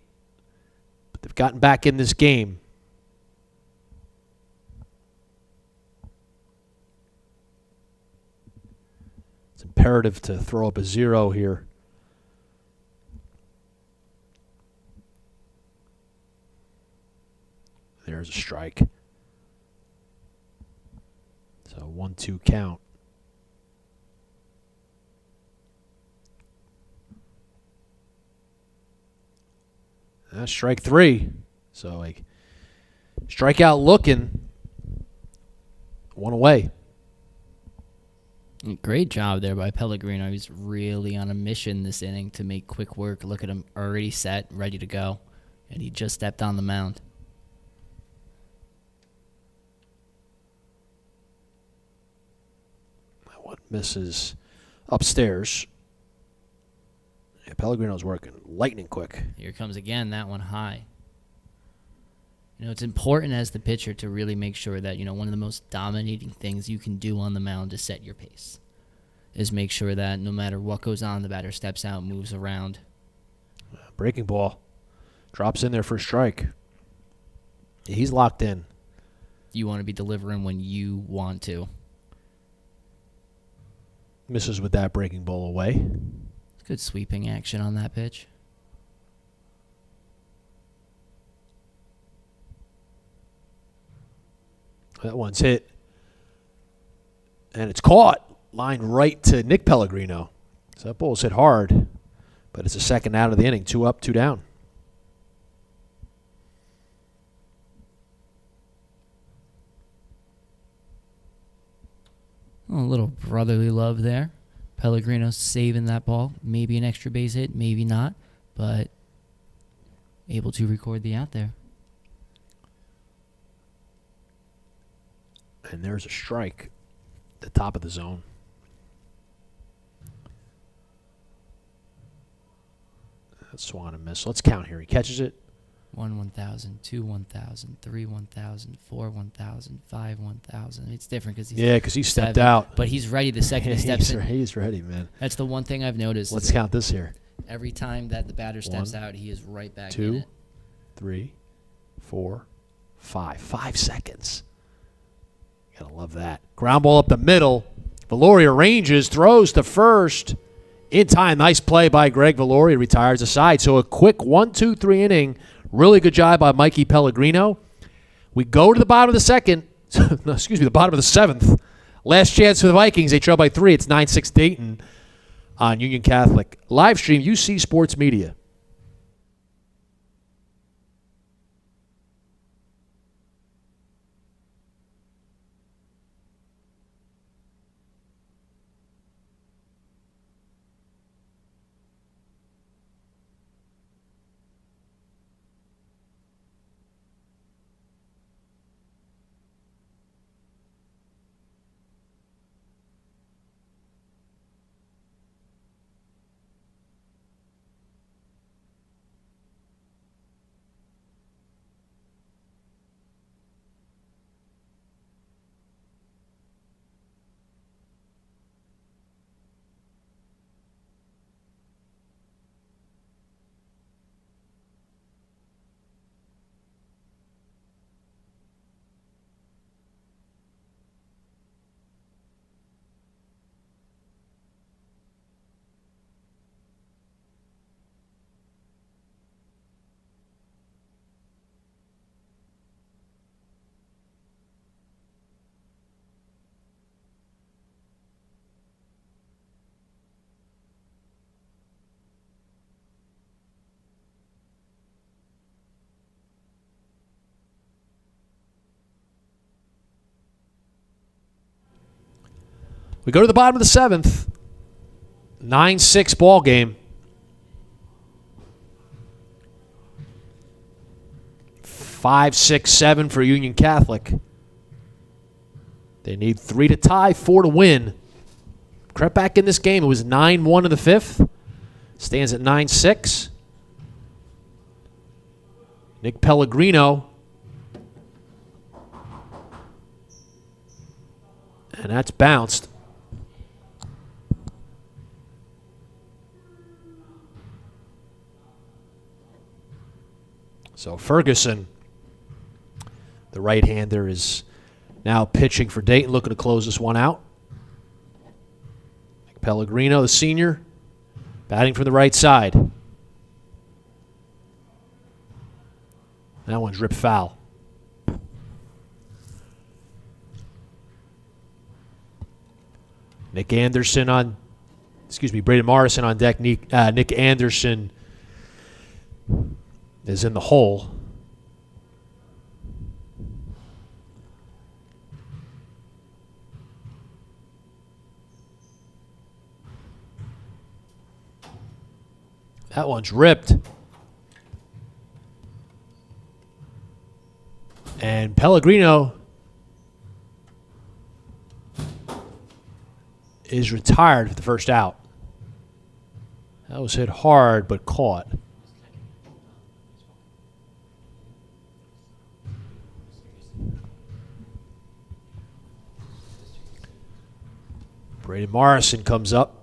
but they've gotten back in this game. It's imperative to throw up a 0 here. There's a strike. So 1-2 count. Strike 3. So like strikeout looking. 1 away. Great job there by Pellegrino. He's really on a mission this inning to make quick work. Look at him already set, ready to go. And he just stepped on the mound. That one misses upstairs. Yeah, Pellegrino's working lightning quick. Here comes again, that one high. You know, it's important as the pitcher to really make sure that, you know, one of the most dominating things you can do on the mound to set your pace is make sure that no matter what goes on, the batter steps out, moves around. Breaking ball. Drops in there for a strike. Yeah, he's locked in. You want to be delivering when you want to. Misses with that breaking ball away. Good sweeping action on that pitch. That one's hit. And it's caught. Line right to Nick Pellegrino. So that ball's hit hard. But it's a second out of the inning. 2 up, 2 down. A little brotherly love there. Pellegrino saving that ball. Maybe an extra base hit, maybe not. But able to record the out there. And there's a strike at the top of the zone. That's swung and miss. Let's count here. He catches it. 1, 1,000, 2, 1,000, 3, 1,000, 4, 1,000, 5, 1,000. It's different because he stepped out. But he's ready the second he steps in. He's ready, man. That's the one thing I've noticed. Let's count this here. Every time that the batter steps out, he is right back in 2, it. 3, 4, 5. 5 seconds. Gotta love that. Ground ball up the middle. Valori arranges, throws to first. In time, nice play by Greg Valori. Retires aside. So a quick 1-2-3 inning. Really good job by Mikey Pellegrino. We go to the bottom of the second. No, excuse me, the bottom of the 7th. Last chance for the Vikings. They trail by 3. It's 9-6 Dayton on Union Catholic. Live stream, UC Sports Media. We go to the bottom of the 7th. 9-6 ball game. 5-6-7 for Union Catholic. They need 3 to tie, 4 to win. Crept back in this game. It was 9-1 in the 5th. Stands at 9-6. Nick Pellegrino And that's bounced. So Ferguson, the right-hander, is now pitching for Dayton, looking to close this one out. Pellegrino, the senior, batting from the right side. That one's ripped foul. Braden Morrison on deck. Nick Anderson is in the hole. That one's ripped. And Pellegrino is retired for the first out. That was hit hard but caught. Braden Morrison comes up.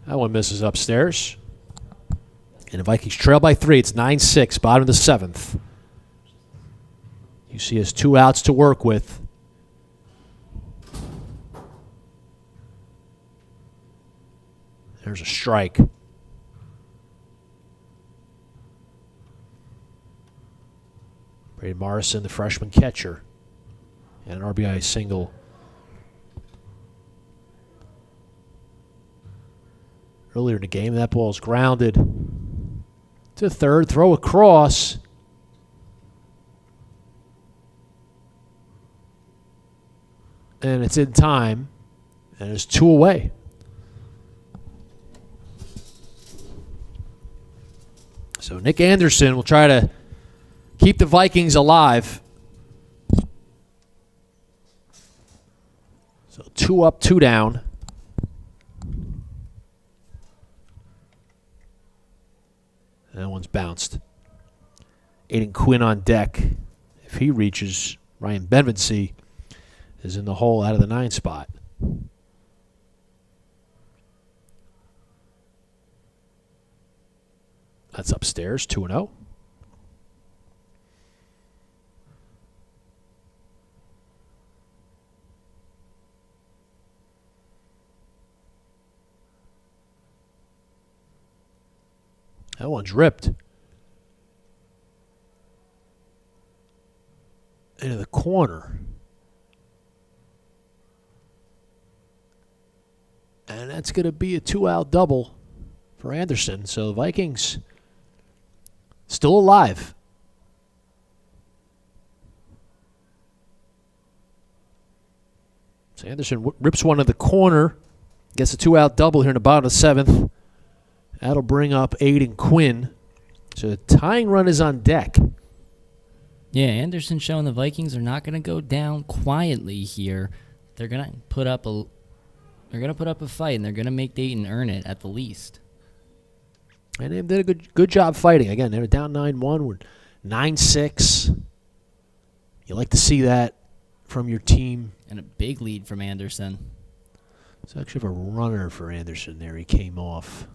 That one misses upstairs. And the Vikings trail by 3. It's 9-6, bottom of the 7th. UC has 2 outs to work with. There's a strike. Braden Morrison, the freshman catcher. And an RBI single. Earlier in the game, that ball's grounded to third. Throw across. And it's in time. And it's 2 away. So Nick Anderson will try to keep the Vikings alive. So 2 up, 2 down. That one's bounced. Aiden Quinn on deck. If he reaches, Ryan Benvency is in the hole out of the 9 spot. That's upstairs, 2-0. That one's ripped. Into the corner. And that's going to be a 2-out double for Anderson. So the Vikings still alive. So Anderson rips one to the corner. Gets a 2-out double here in the bottom of the 7th. That'll bring up Aiden Quinn. So the tying run is on deck. Yeah, Anderson showing the Vikings are not going to go down quietly here. They're going to put up a fight, and they're going to make Dayton earn it at the least. And they did a good job fighting. Again, they were down 9-1. We're 9-6. You like to see that from your team. And a big lead from Anderson. It's actually a runner for Anderson there. He came off.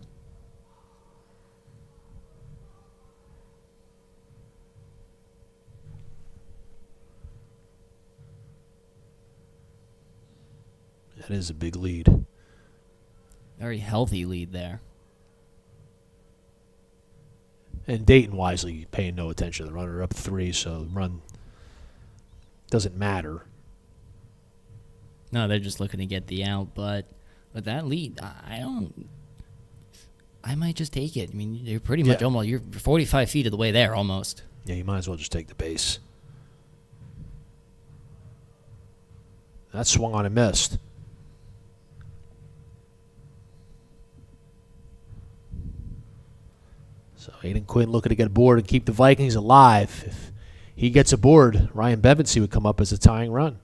That is a big lead. Very healthy lead there. And Dayton wisely paying no attention to the runner, up 3, so the run doesn't matter. No, they're just looking to get the out, but with that lead, I might just take it. I mean, you're pretty much almost, you're 45 feet of the way there almost. Yeah, you might as well just take the base. That swung on and missed. So Aiden Quinn looking to get aboard and keep the Vikings alive. If he gets aboard, Ryan Bevensey would come up as a tying run.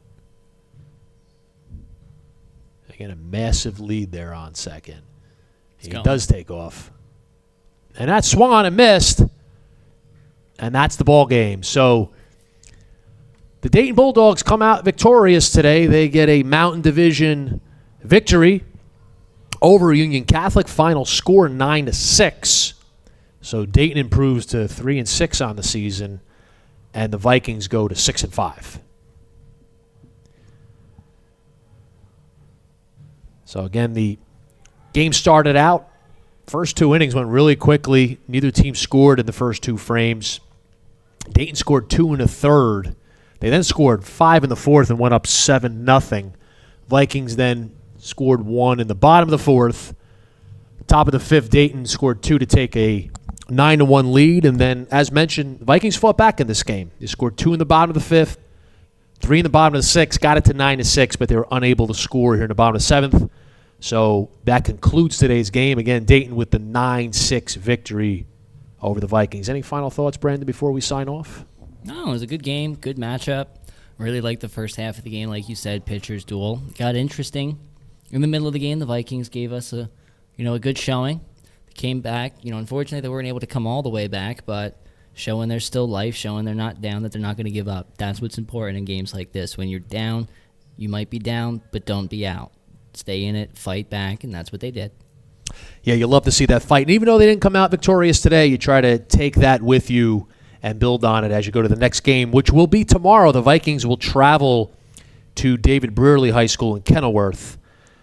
Again, a massive lead there on second. He does take off. And that swung on and missed. And that's the ball game. So the Dayton Bulldogs come out victorious today. They get a Mountain Division victory over Union Catholic. Final score 9-6. So Dayton improves to 3-6 on the season, and the Vikings go to 6-5. So again, the game started out. First 2 innings went really quickly. Neither team scored in the first 2 frames. Dayton scored 2 in the third. They then scored 5 in the fourth and went up 7-0. Vikings then scored 1 in the bottom of the fourth. Top of the fifth, Dayton scored 2 to take a 9-1 lead. And then, as mentioned, the Vikings fought back in this game. They scored 2 in the bottom of the fifth, 3 in the bottom of the sixth, got it to 9-6, but they were unable to score here in the bottom of the seventh. So that concludes today's game. Again, Dayton with the 9-6 victory over the Vikings. Any final thoughts, Brandon, before we sign off? No, it was a good game, good matchup. Really liked the first half of the game, like you said, pitchers duel. Got interesting. In the middle of the game, the Vikings gave us a good showing. They came back. Unfortunately, they weren't able to come all the way back, but showing there's still life, showing they're not down, that they're not going to give up. That's what's important in games like this. When you're down, you might be down, but don't be out. Stay in it, fight back, and that's what they did. Yeah, you love to see that fight. And even though they didn't come out victorious today, you try to take that with you and build on it as you go to the next game, which will be tomorrow. The Vikings will travel to David Brearley High School in Kenilworth.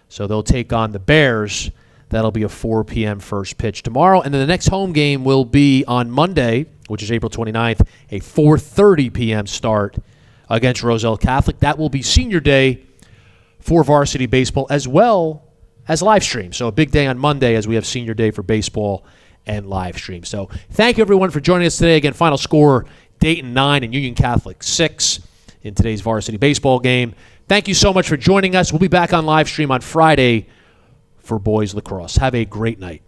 So they'll take on the Bears. That'll be a 4 p.m. first pitch tomorrow. And then the next home game will be on Monday, which is April 29th, a 4:30 p.m. start against Roselle Catholic. That will be senior day for varsity baseball as well as live stream. So a big day on Monday as we have senior day for baseball and live stream. So thank you, everyone, for joining us today. Again, final score, Dayton 9 and Union Catholic 6 in today's varsity baseball game. Thank you so much for joining us. We'll be back on live stream on Friday for boys lacrosse. Have a great night.